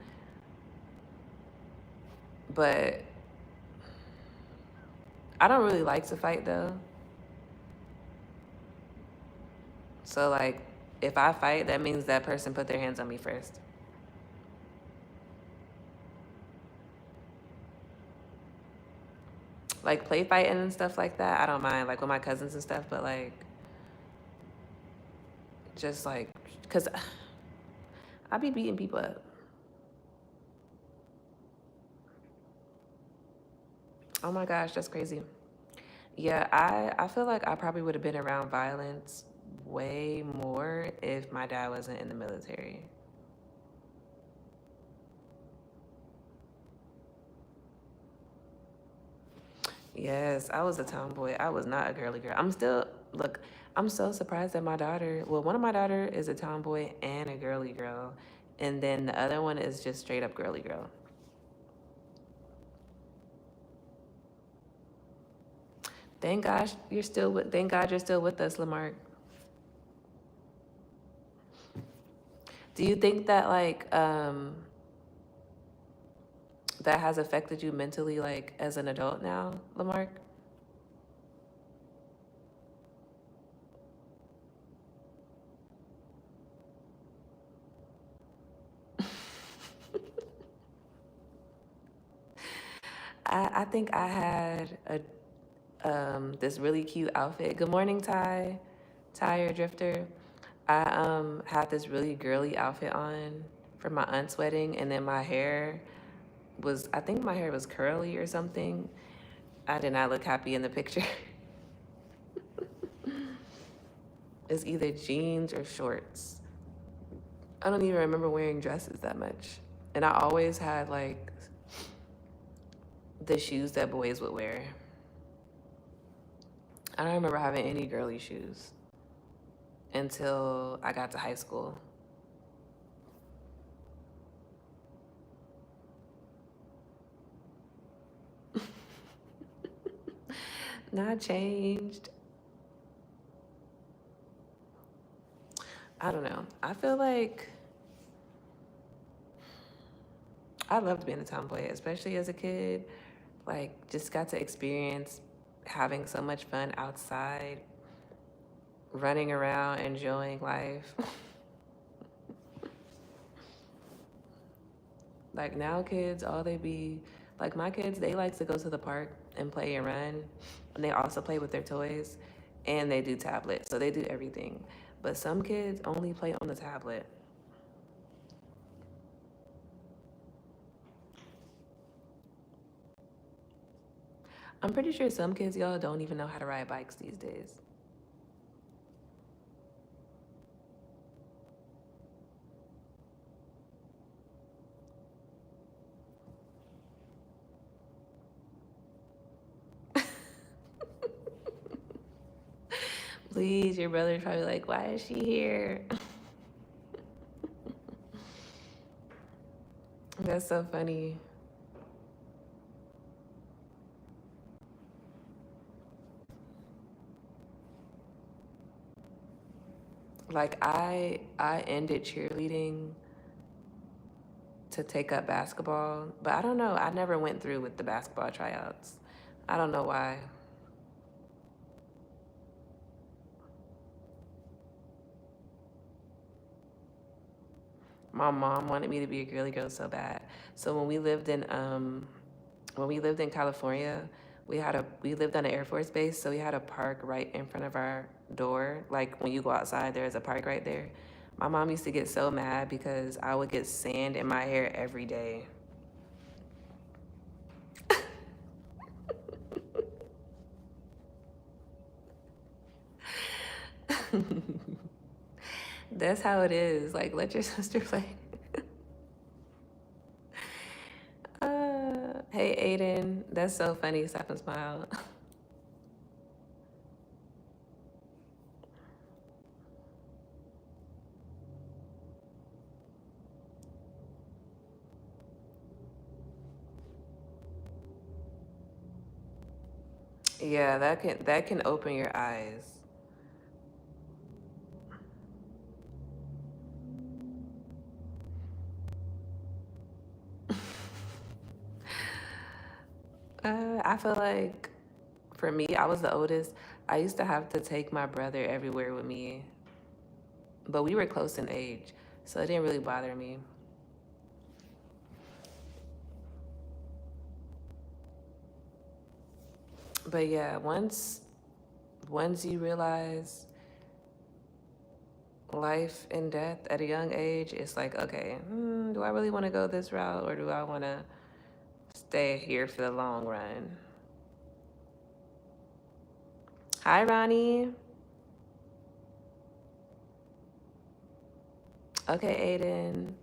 But I don't really like to fight though. So like if I fight, that means that person put their hands on me first. Like play fighting and stuff like that, I don't mind. Like with my cousins and stuff, but like just like, cause I be beating people up. Oh my gosh, that's crazy. Yeah, I feel like I probably would have been around violence way more if my dad wasn't in the military. Yes, I was a tomboy. I was not a girly girl. I'm still, look, I'm so surprised that my daughter, well, one of my daughter is a tomboy and a girly girl, and then the other one is just straight up girly girl. Thank God you're still with us, Lamarck. Do you think that like that has affected you mentally like as an adult now, Lamarck? I think I had a this really cute outfit. Good morning, Ty. Ty or Drifter. I had this really girly outfit on for my aunt's wedding, and then my hair was, I think my hair was curly or something. I did not look happy in the picture. It's either jeans or shorts. I don't even remember wearing dresses that much. And I always had like the shoes that boys would wear. I don't remember having any girly shoes until I got to high school. Not changed. I don't know. I feel like I loved being a tomboy, especially as a kid. Like, just got to experience having so much fun outside, running around, enjoying life. Like, now kids, all they be, like, my kids, they like to go to the park and play and run. And they also play with their toys and they do tablets. So they do everything. But some kids only play on the tablet. I'm pretty sure some kids, y'all, don't even know how to ride bikes these days. Please, your brother's probably like, why is she here? That's so funny. Like I ended cheerleading to take up basketball, but I don't know. I never went through with the basketball tryouts. I don't know why. My mom wanted me to be a girly girl so bad. So when we lived in California, we lived on an Air Force base, so we had a park right in front of our door. Like when you go outside, there's a park right there. My mom used to get so mad because I would get sand in my hair every day. That's how it is. Like let your sister play. Hey Aiden, that's so funny. Stop and smile. Yeah, that can open your eyes. I feel like for me, I was the oldest. I used to have to take my brother everywhere with me, but we were close in age, so it didn't really bother me. But yeah, once you realize life and death at a young age, it's like, okay, do I really want to go this route, or do I want to stay here for the long run? Hi, Ronnie. Okay, Aiden.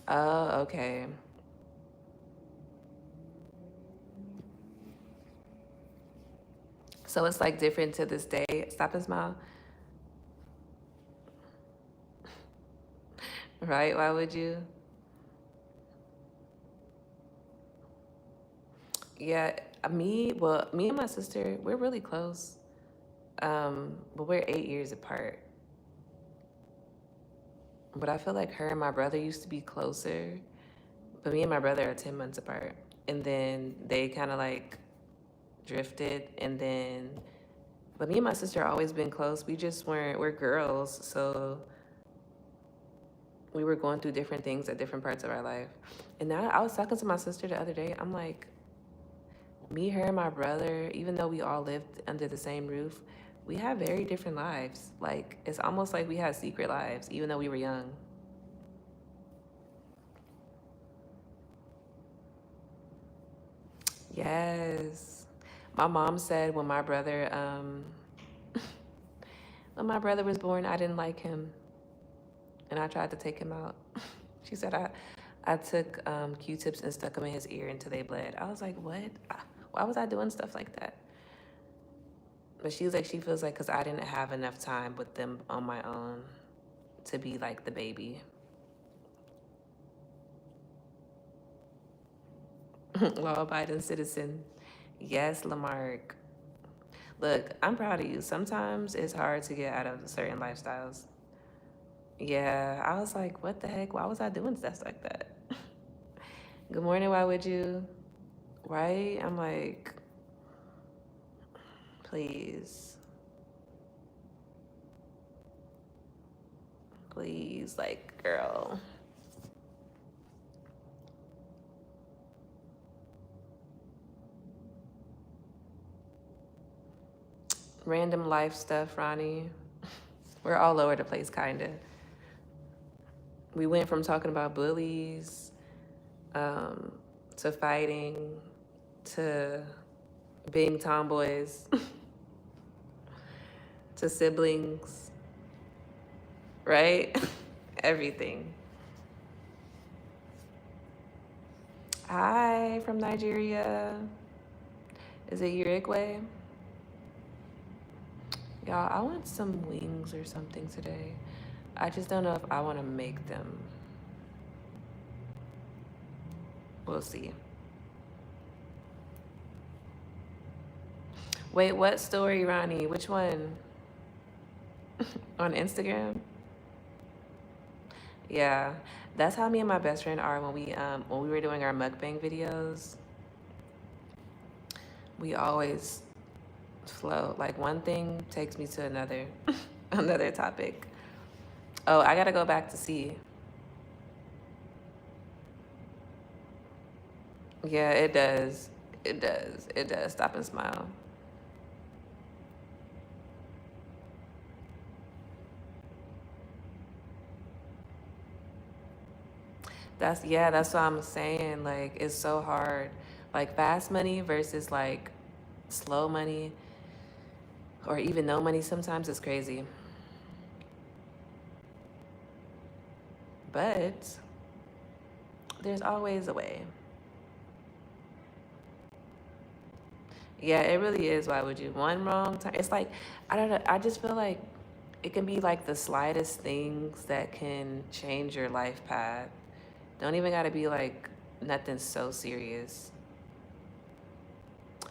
Oh, okay. So it's like different to this day. Stop and smile. Right? Why would you? Yeah, me and my sister, we're really close. But we're 8 years apart. But I feel like her and my brother used to be closer. But me and my brother are 10 months apart. And then they kind of like drifted. But me and my sister always been close. We're girls. So we were going through different things at different parts of our life. And now I was talking to my sister the other day. I'm like, me, her, and my brother, even though we all lived under the same roof, we have very different lives. Like, it's almost like we had secret lives, even though we were young. Yes. My mom said when my brother was born, I didn't like him, and I tried to take him out. She said I took Q-tips and stuck them in his ear until they bled. I was like, what? Why was I doing stuff like that? But she was like, she feels like because I didn't have enough time with them on my own to be like the baby. Law-abiding citizen. Yes, Lamarck. Look, I'm proud of you. Sometimes it's hard to get out of certain lifestyles. Yeah, I was like, what the heck? Why was I doing stuff like that? Good morning, why would you? Right? I'm like, please, please, like, girl. Random life stuff, Ronnie. We're all over the place, kinda. We went from talking about bullies um, to fighting to being tomboys to siblings, right? Everything. Hi from Nigeria. Is it Uruguay? Y'all, I want some wings or something today. I just don't know if I want to make them. We'll see. Wait, what story, Ronnie? Which one? On Instagram? Yeah, that's how me and my best friend are when we were doing our mukbang videos. We always flow. Like one thing takes me to another, another topic. Oh, I gotta go back to see. Yeah, it does. It does. It does. Stop and smile. That's what I'm saying. Like it's so hard. Like fast money versus like slow money or even no money sometimes is crazy. But there's always a way. Yeah, it really is. Why would you? One wrong time. It's like, I don't know. I just feel like it can be like the slightest things that can change your life path. Don't even got to be like nothing so serious.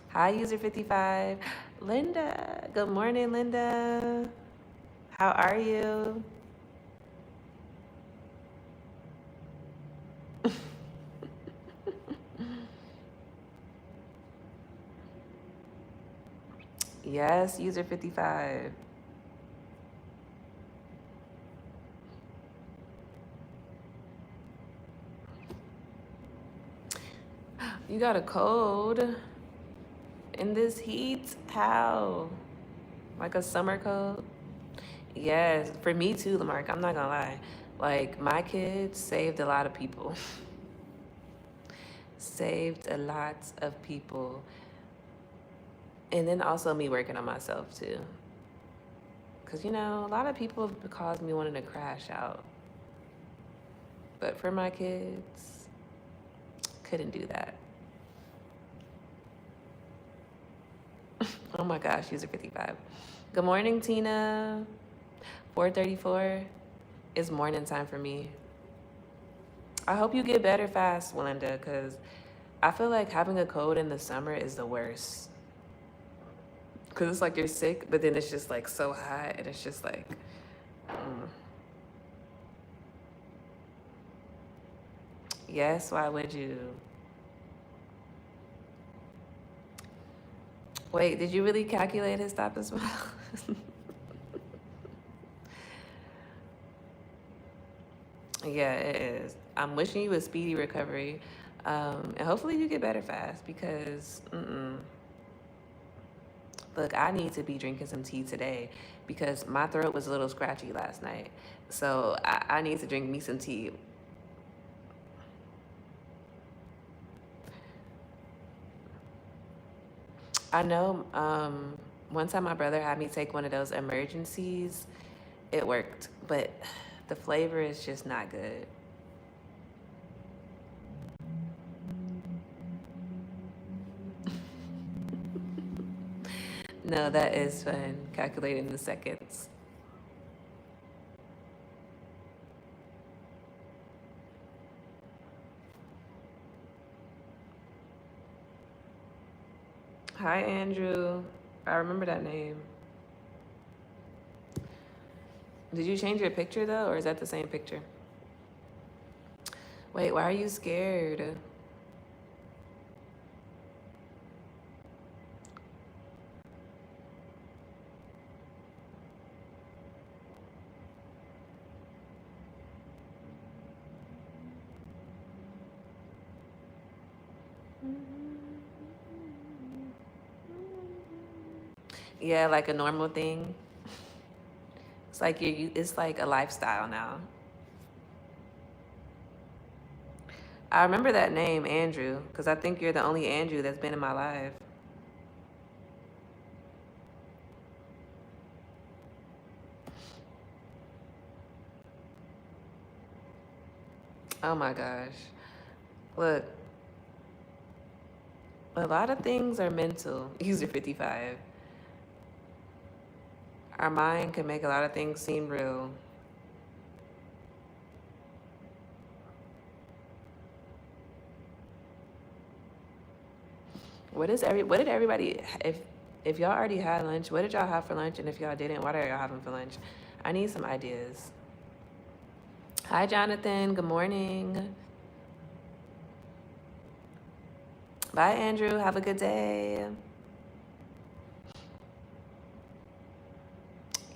Hi, user 55. Linda. Good morning, Linda. How are you? Yes, user 55. You got a cold in this heat? How? Like a summer cold? Yes, for me too, Lamarck. I'm not gonna lie. Like, my kids saved a lot of people. Saved a lot of people. And then also me working on myself too. Because, you know, a lot of people have caused me wanting to crash out. But for my kids, couldn't do that. Oh my gosh, user 55. Good morning, Tina. 4:34 is morning time for me. I hope you get better fast, Melinda, because I feel like having a cold in the summer is the worst. Because it's like you're sick, but then it's just like so hot, and it's just like, mm. Yes, why would you? Wait, did you really calculate his stop as well? Yeah, it is. I'm wishing you a speedy recovery. And hopefully you get better fast because, look, I need to be drinking some tea today because my throat was a little scratchy last night. So I need to drink me some tea. I know one time my brother had me take one of those emergencies. It worked, but the flavor is just not good. No, that is fun, calculating the seconds. Hi, Andrew. I remember that name. Did you change your picture though, or is that the same picture? Wait, why are you scared? Yeah, like a normal thing. It's like it's like a lifestyle now. I remember that name, Andrew, because I think you're the only Andrew that's been in my life. Oh my gosh. Look, a lot of things are mental. User 55. Our mind can make a lot of things seem real. What did everybody if y'all already had lunch, what did y'all have for lunch? And if y'all didn't, what are y'all having for lunch? I need some ideas. Hi Jonathan, good morning. Bye Andrew, have a good day.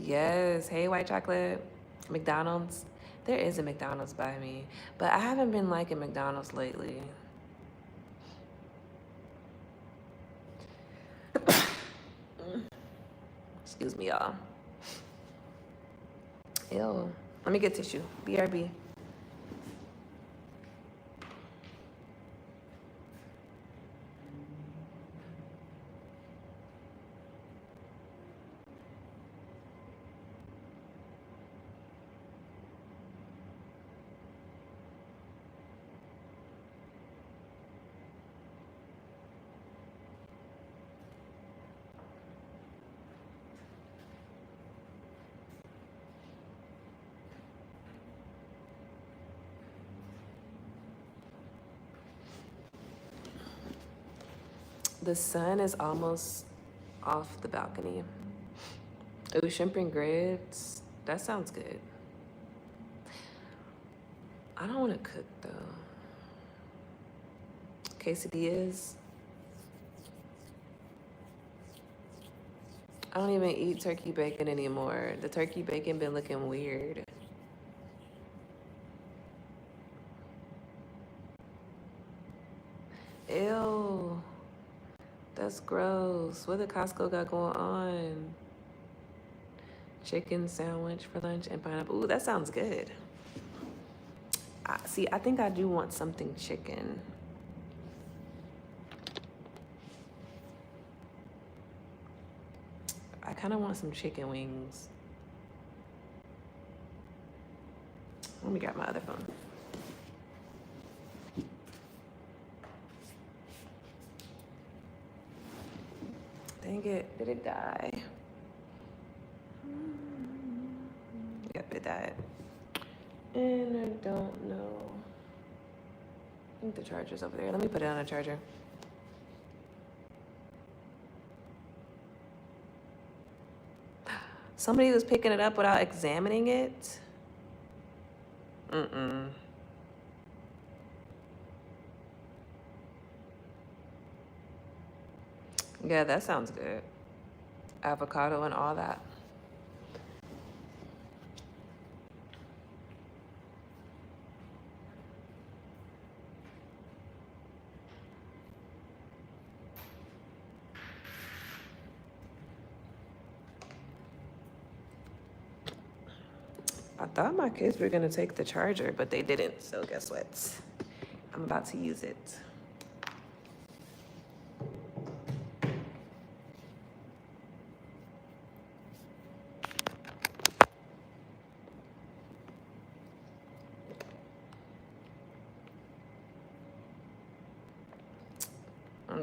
Yes, hey white chocolate. McDonald's. There is a McDonald's by me, but I haven't been liking McDonald's lately. Excuse me, y'all. Ew. Let me get tissue. BRB. The sun is almost off the balcony. Ooh, shrimp and grits. That sounds good. I don't want to cook though. Quesadillas. don't even eat turkey bacon anymore. The turkey bacon been looking weird. Ew. That's gross. What the Costco got going on? Chicken sandwich for lunch and pineapple. Ooh, that sounds good. See, I think I do want something chicken. I kind of want some chicken wings. Let me grab my other phone. Dang it, did it die? Yep, it died. And I don't know. I think the charger's over there. Let me put it on a charger. Somebody was picking it up without examining it? Mm-mm. Yeah, that sounds good. Avocado and all that. I thought my kids were gonna take the charger, but they didn't, so guess what? I'm about to use it.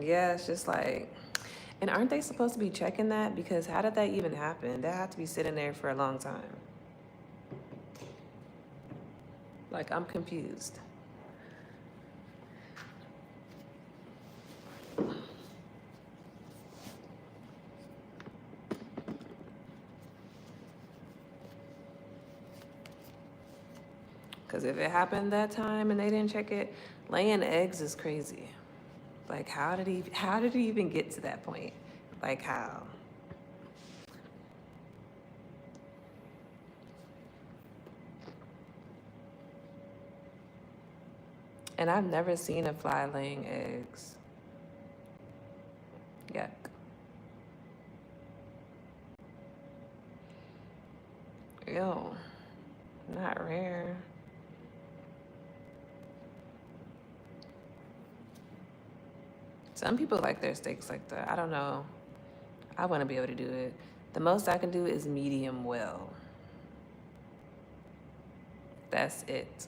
Yeah, it's just like, and aren't they supposed to be checking that? Because how did that even happen? That had to be sitting there for a long time. Like, I'm confused. Because if it happened that time and they didn't check it, laying eggs is crazy. Like, how did he even get to that point? Like, how? And I've never seen a fly laying eggs. Yuck. Ew. Not rare. Some people like their steaks like that. I don't know. I want to be able to do it. The most I can do is medium well. That's it.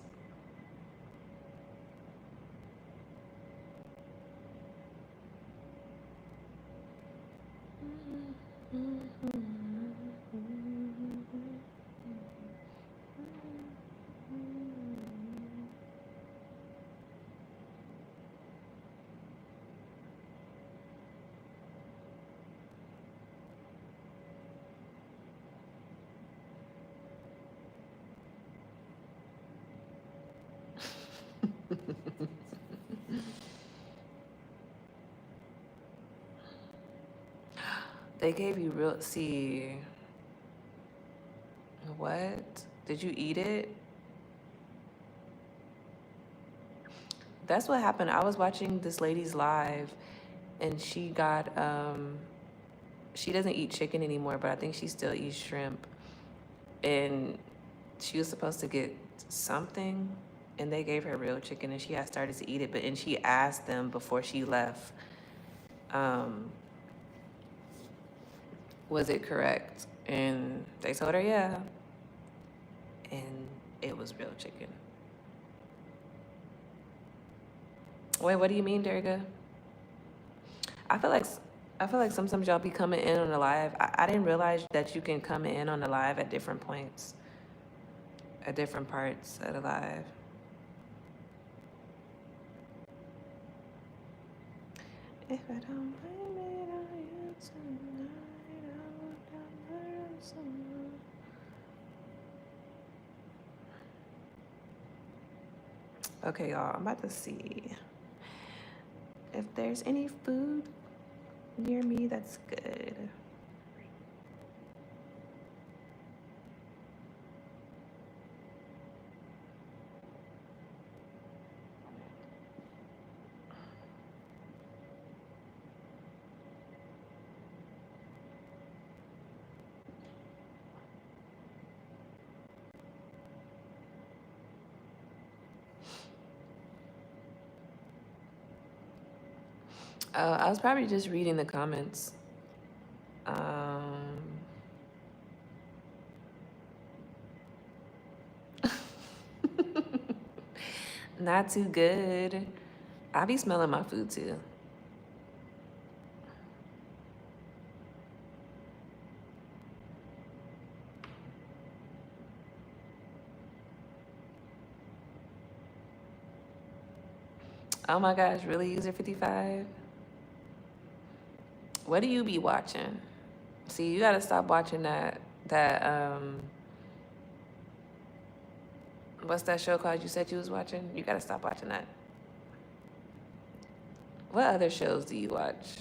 They gave you real. See. What? Did you eat it? That's what happened. I was watching this lady's live and she got she doesn't eat chicken anymore, but I think she still eats shrimp. And she was supposed to get something and they gave her real chicken and she had started to eat it, and she asked them before she left, was it correct? And they told her yeah. And it was real chicken. Wait, what do you mean, Durga? I feel like sometimes y'all be coming in on the live. I didn't realize that you can come in on the live at different points, at different parts of the live. If I don't blame it on you tonight, I would have learned someone. Okay, y'all, I'm about to see if there's any food near me that's good. I was probably just reading the comments. Um, Not too good. I be smelling my food too. Oh my gosh, really, User 55? What do you be watching? See, you gotta stop watching that what's that show called you said you was watching? You gotta stop watching that. What other shows do you watch?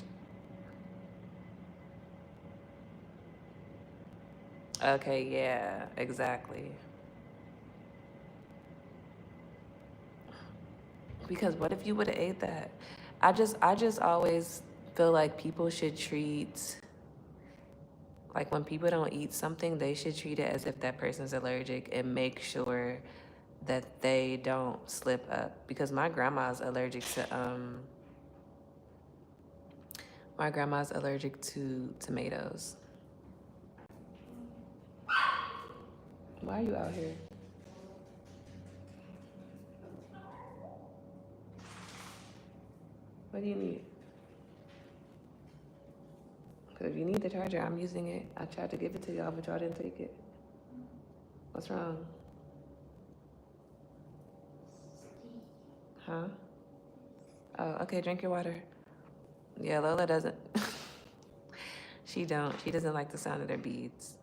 Okay, yeah, exactly. Because what if you would have ate that? I just always feel like people should treat, like when people don't eat something, they should treat it as if that person's allergic and make sure that they don't slip up. Because my grandma's allergic to tomatoes. Why are you out here? What do you need? Because if you need the charger, I'm using it. I tried to give it to y'all, but y'all didn't take it. What's wrong? Huh? Oh, okay, drink your water. Yeah, Lola doesn't. She don't. She doesn't like the sound of their beads.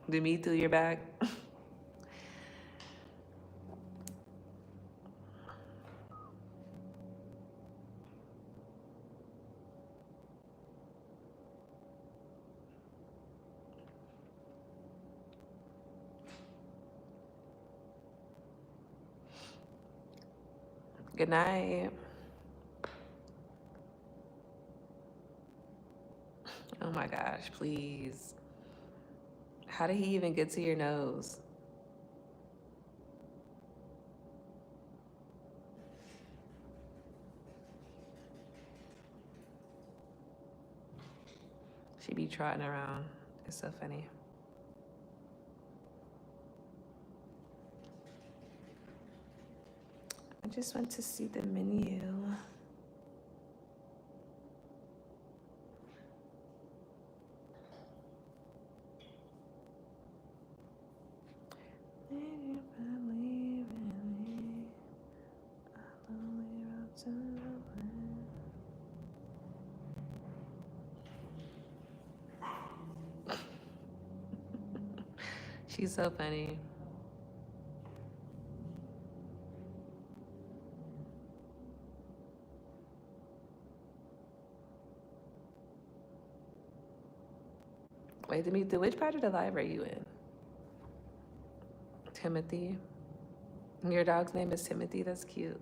Do me through your bag. Good night. Oh my gosh, please. How did he even get to your nose? She be trotting around. It's so funny. I just went to see the menu. She's so funny. Wait, Demetha, which part of the live are you in? Timothy. Your dog's name is Timothy? That's cute.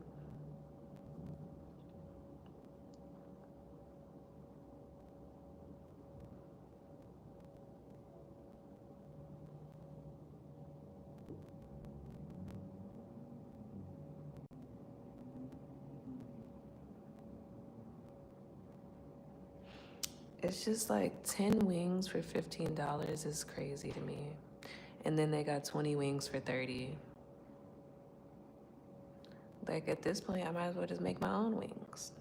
It's just like 10 wings for $15 is crazy to me. And then they got 20 wings for 30. Like at this point, I might as well just make my own wings.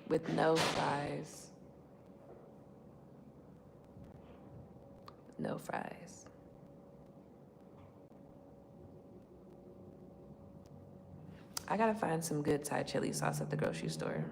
With no fries. No fries. I gotta find some good Thai chili sauce at the grocery store.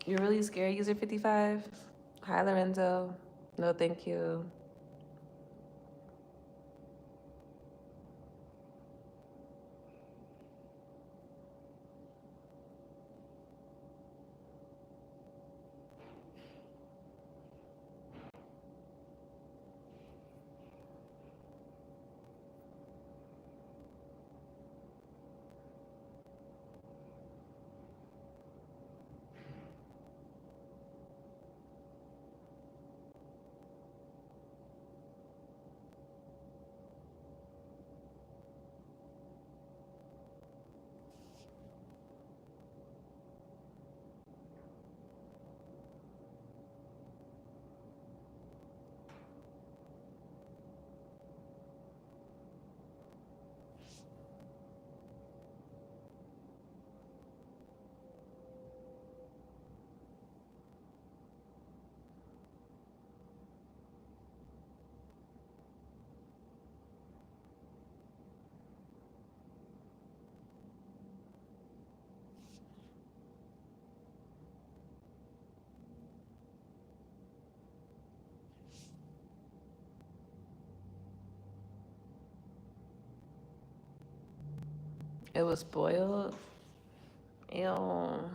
You're really scared, user 55? Hi, Lorenzo. No, thank you. It was spoiled. Ew.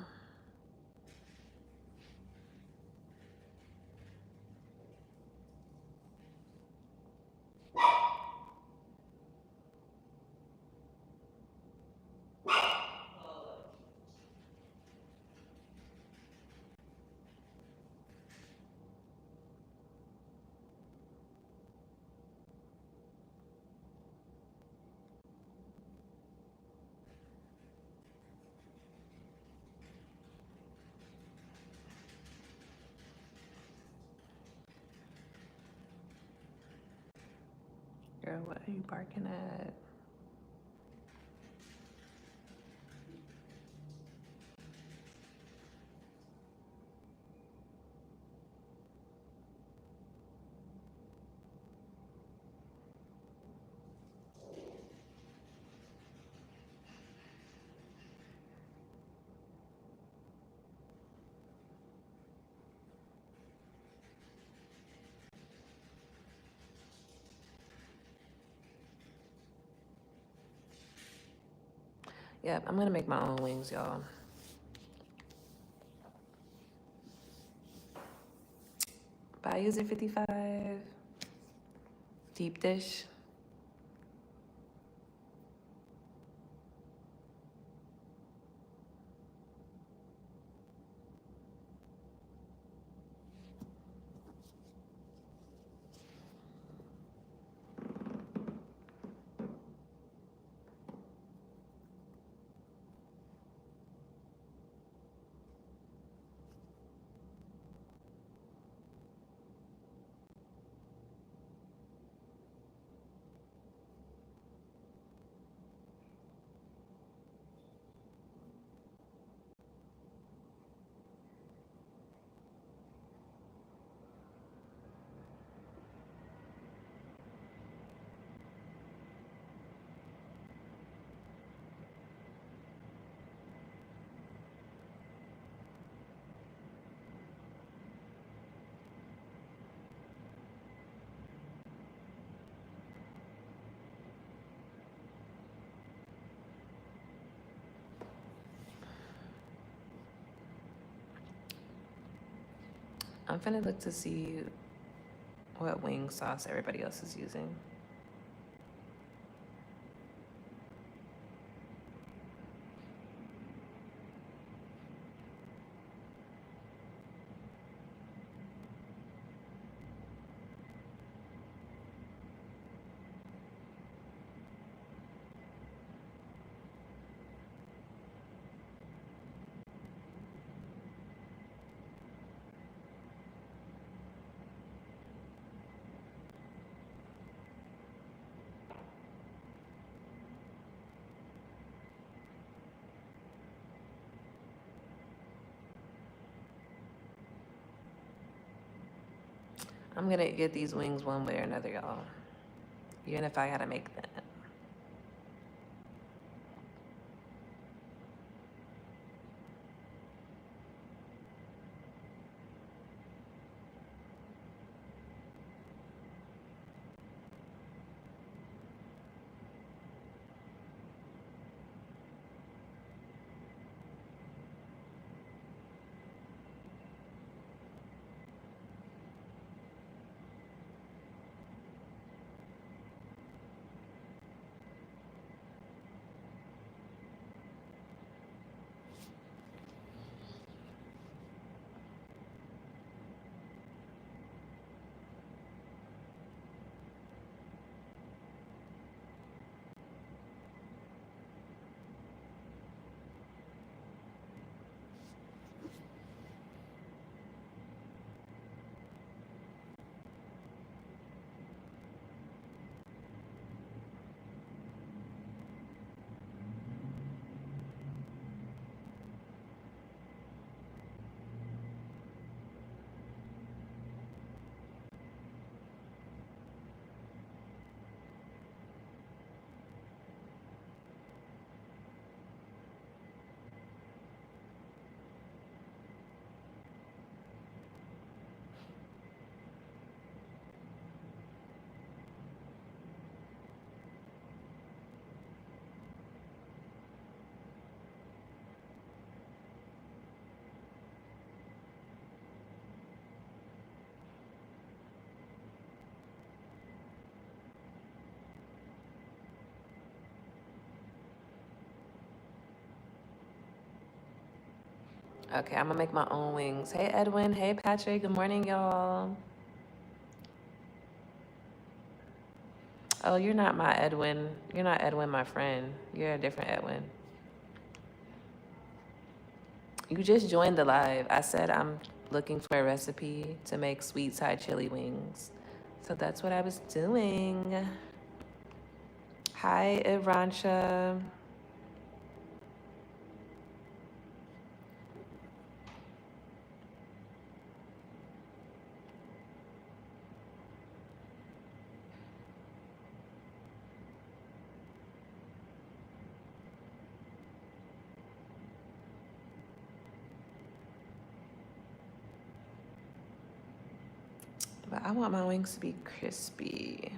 Girl, what are you barking at? Yep, I'm gonna make my own wings, y'all. Bye, user 55. Deep dish. I'm finna look to see what wing sauce everybody else is using. I'm gonna get these wings one way or another, y'all. Even if I gotta make them. Okay, I'm gonna make my own wings. Hey, Edwin. Hey, Patrick. Good morning, y'all. Oh, you're not my Edwin. You're not Edwin, my friend. You're a different Edwin. You just joined the live. I said I'm looking for a recipe to make sweet side chili wings. So that's what I was doing. Hi, Iransha. But I want my wings to be crispy.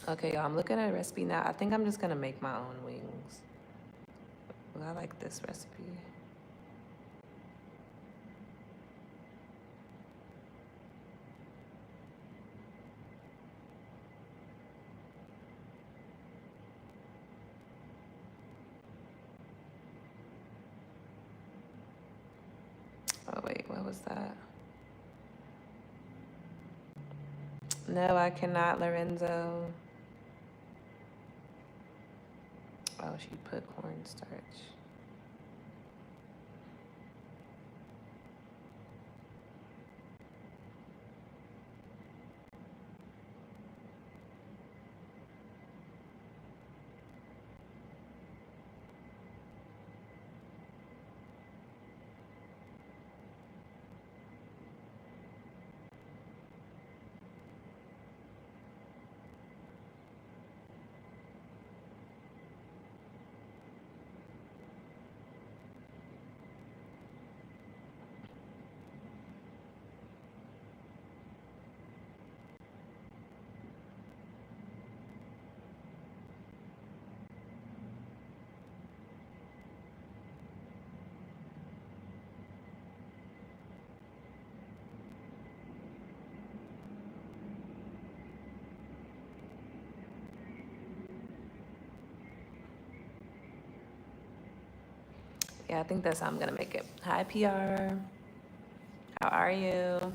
Okay, y'all, I'm looking at a recipe now. I think I'm just gonna make my own wings. Well, I like this recipe. Oh, wait, what was that? No, I cannot, Lorenzo. Oh, she put cornstarch. Yeah, I think that's how I'm gonna make it. Hi, PR. How are you?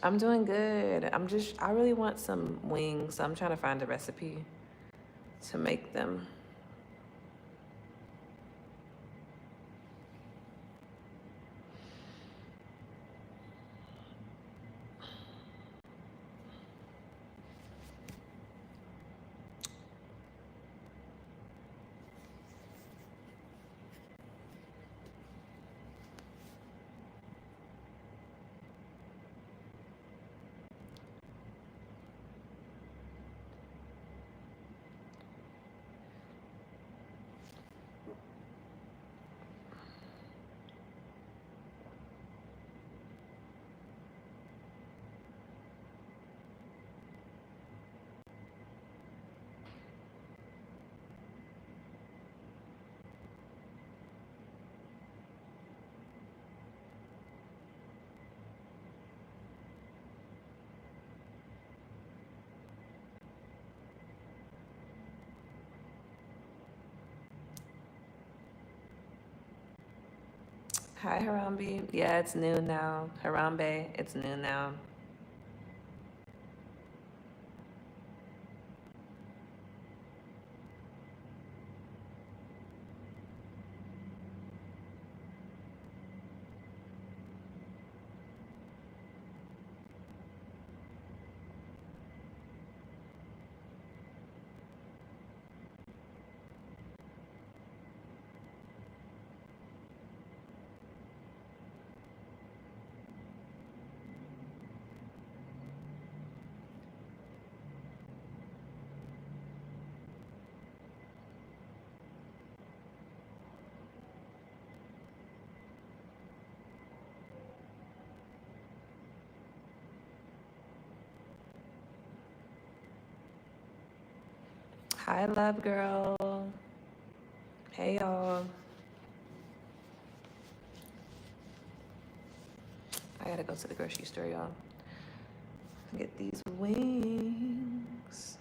I'm doing good. I really want some wings. So I'm trying to find a recipe to make them. Hi, Harambe. Yeah, it's noon now. Harambe, it's noon now. Hi, love girl. Hey, y'all. I gotta go to the grocery store, y'all. Get these wings.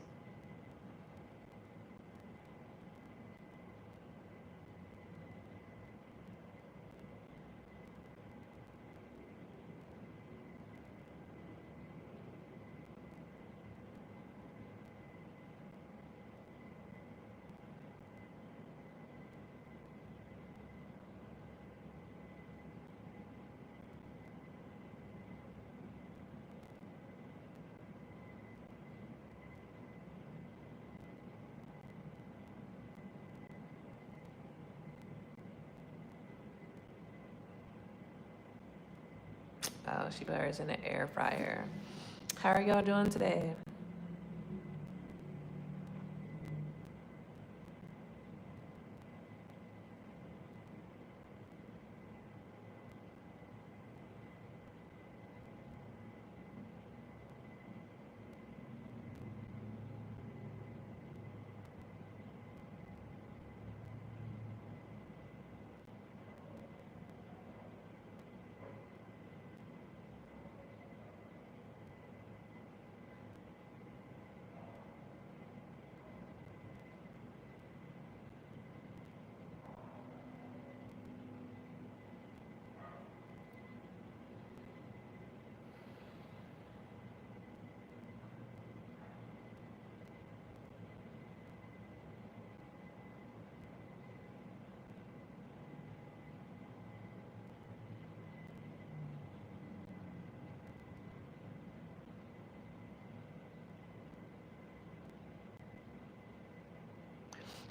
Oh, she put hers in the air fryer. How are y'all doing today?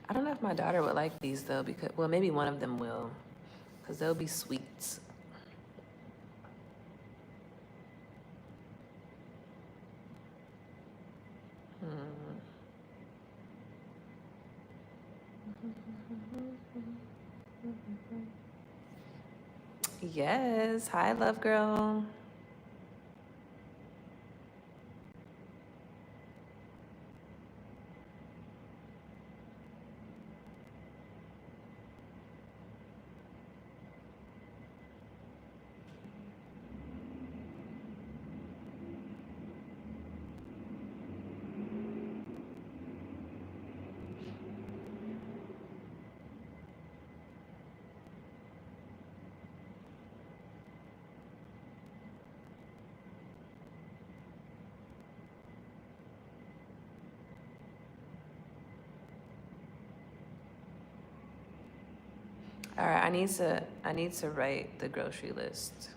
I don't know if my daughter would like these though, because, well, maybe one of them will, because they'll be sweets. Yes. Hi, love girl. All right, I need to write the grocery list.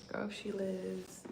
Grocery list.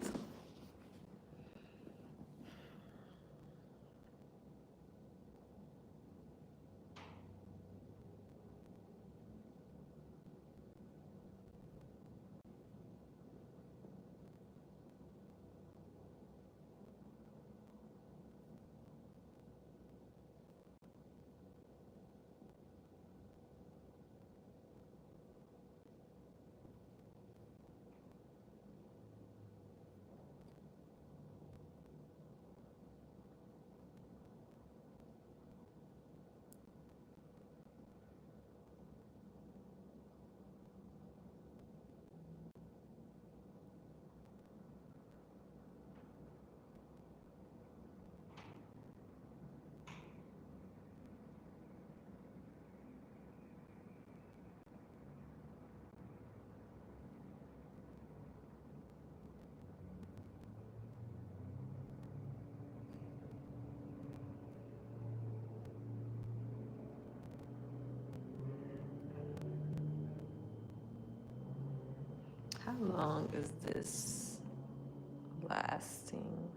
How long is this lasting?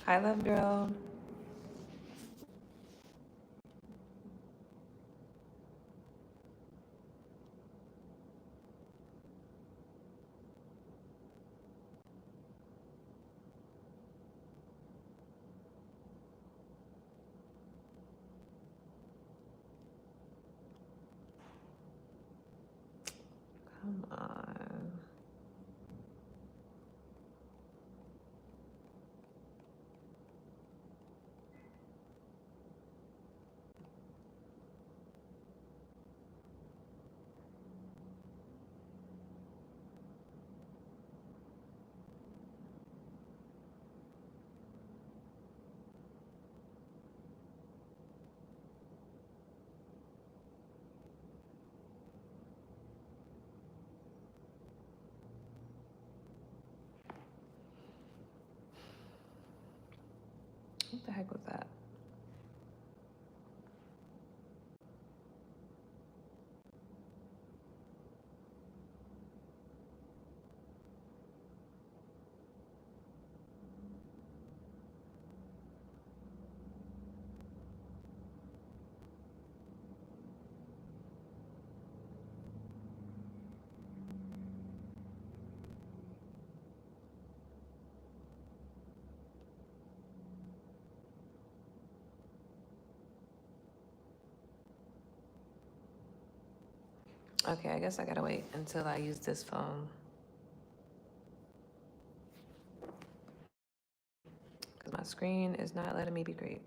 Hi, love girl. Come on. What the heck was that? Okay, I guess I gotta wait until I use this phone. Because my screen is not letting me be great.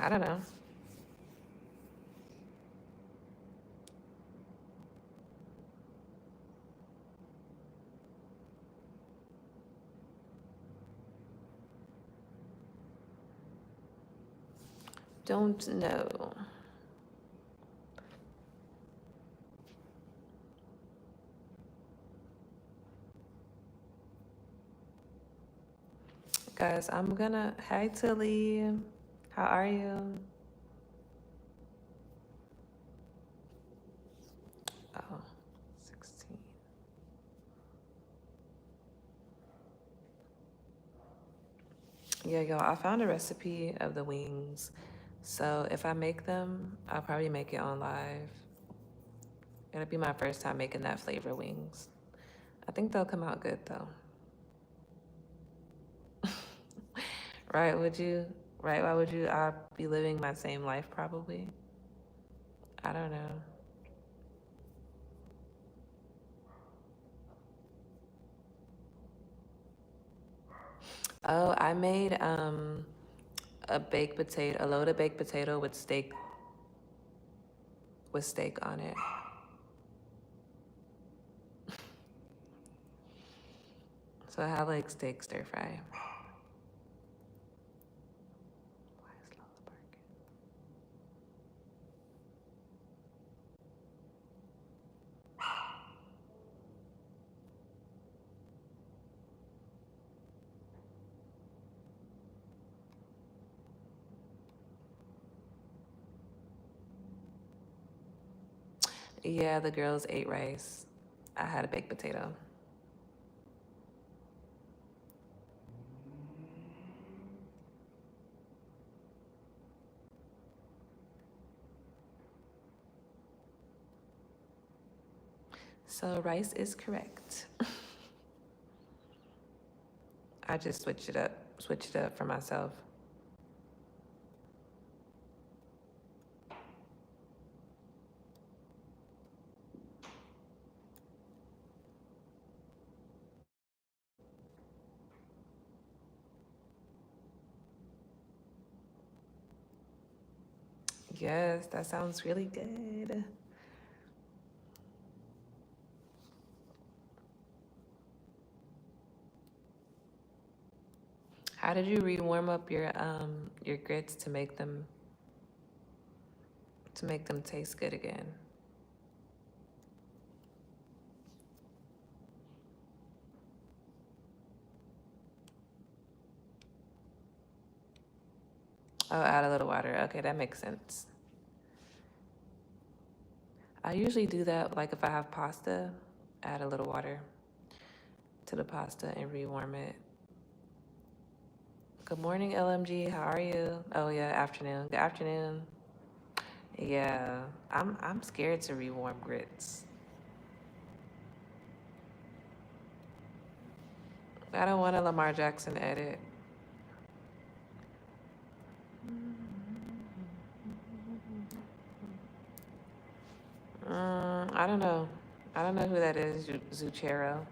I don't know. Don't know. Guys, I'm gonna. Hi, Tilly. How are you? Oh, 16. Yeah, y'all, I found a recipe of the wings. So if I make them, I'll probably make it on live. It'll be my first time making that flavor wings. I think they'll come out good though. Right? Would you? Right? Why would you? I'll be living my same life probably. I don't know. Oh, I made a loaded baked potato with steak on it. So I have like steak stir fry. Why is Lola barking? Yeah, the girls ate rice. I had a baked potato. So rice is correct. I just switched it up for myself. Yes, that sounds really good. How did you rewarm up your grits to make them taste good again? Oh, add a little water. Okay, that makes sense. I usually do that like if I have pasta, add a little water to the pasta and rewarm it. Good morning, LMG. How are you? Oh yeah, afternoon. Good afternoon. Yeah, I'm scared to rewarm grits. I don't want a Lamar Jackson edit. I don't know. I don't know who that is, Zuchero.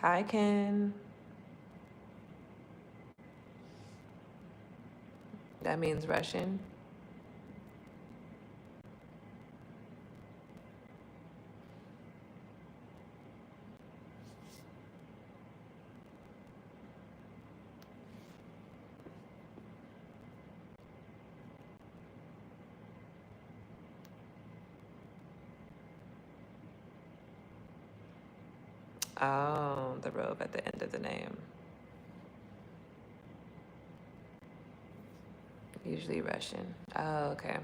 Hi, Ken. That means Russian. Oh, the robe at the end of the name. Usually Russian. Oh, okay.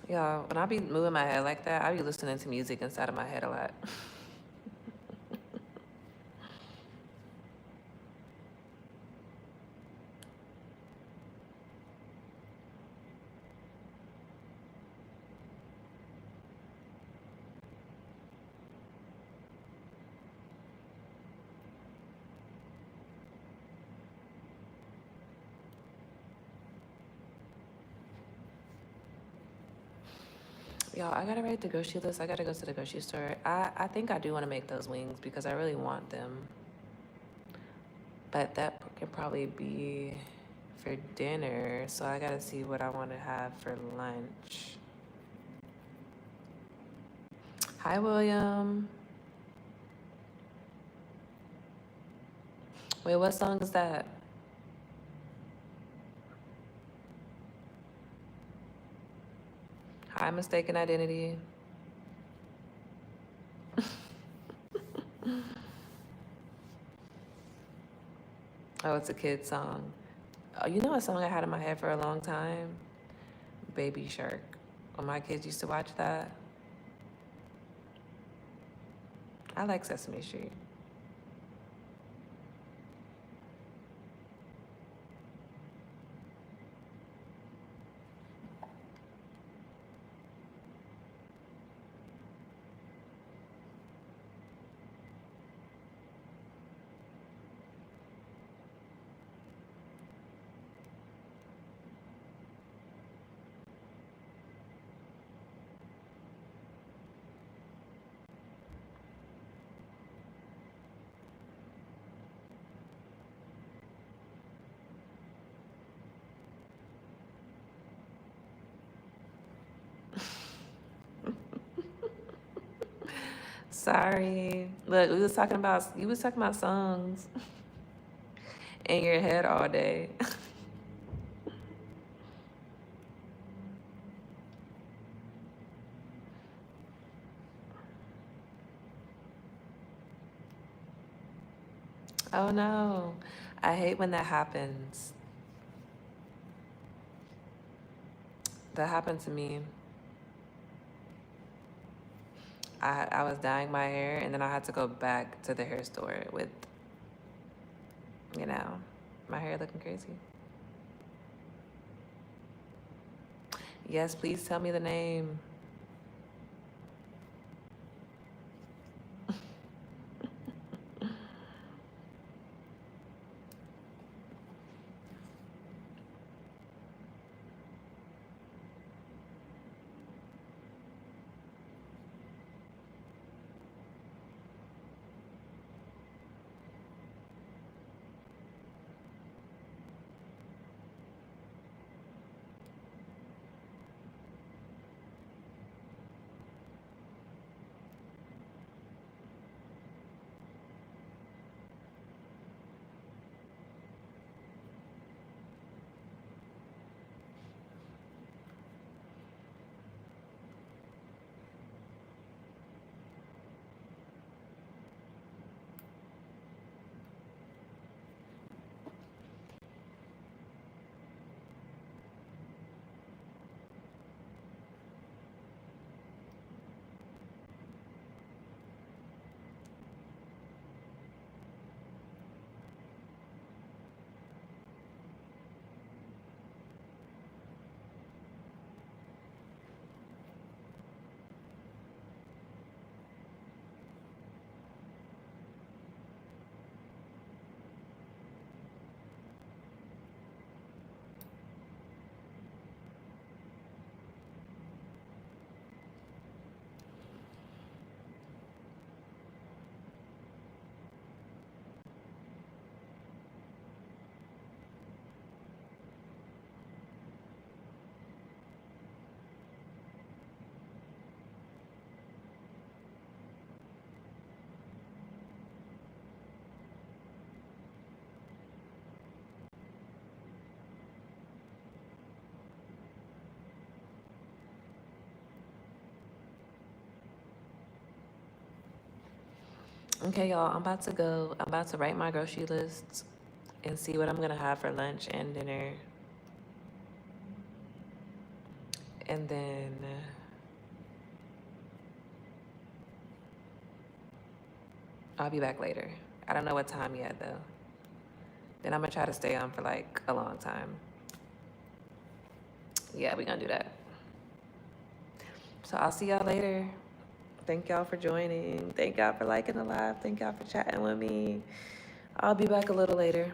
Y'all, when I be moving my head like that, I be listening to music inside of my head a lot. Y'all, I gotta write the grocery list. I gotta go to the grocery store. I think I do want to make those wings because I really want them. But that can probably be for dinner. So I gotta see what I want to have for lunch. Hi, William. Wait, what song is that? Hi, Mistaken Identity. Oh, it's a kid song. Oh, you know a song I had in my head for a long time? Baby Shark. When my kids used to watch that. I like Sesame Street. Sorry. Look, you was talking about songs in your head all day. Oh no. I hate when that happens. That happened to me. I was dyeing my hair and then I had to go back to the hair store with, you know, My hair looking crazy. Yes, please tell me the name. Okay, y'all, I'm about to go. I'm about to write my grocery list and see what I'm gonna have for lunch and dinner. And then I'll be back later. I don't know what time yet though. Then I'm gonna try to stay on for like a long time. Yeah, we're gonna do that. So I'll see y'all later. Thank y'all for joining. Thank y'all for liking the live. Thank y'all for chatting with me. I'll be back a little later.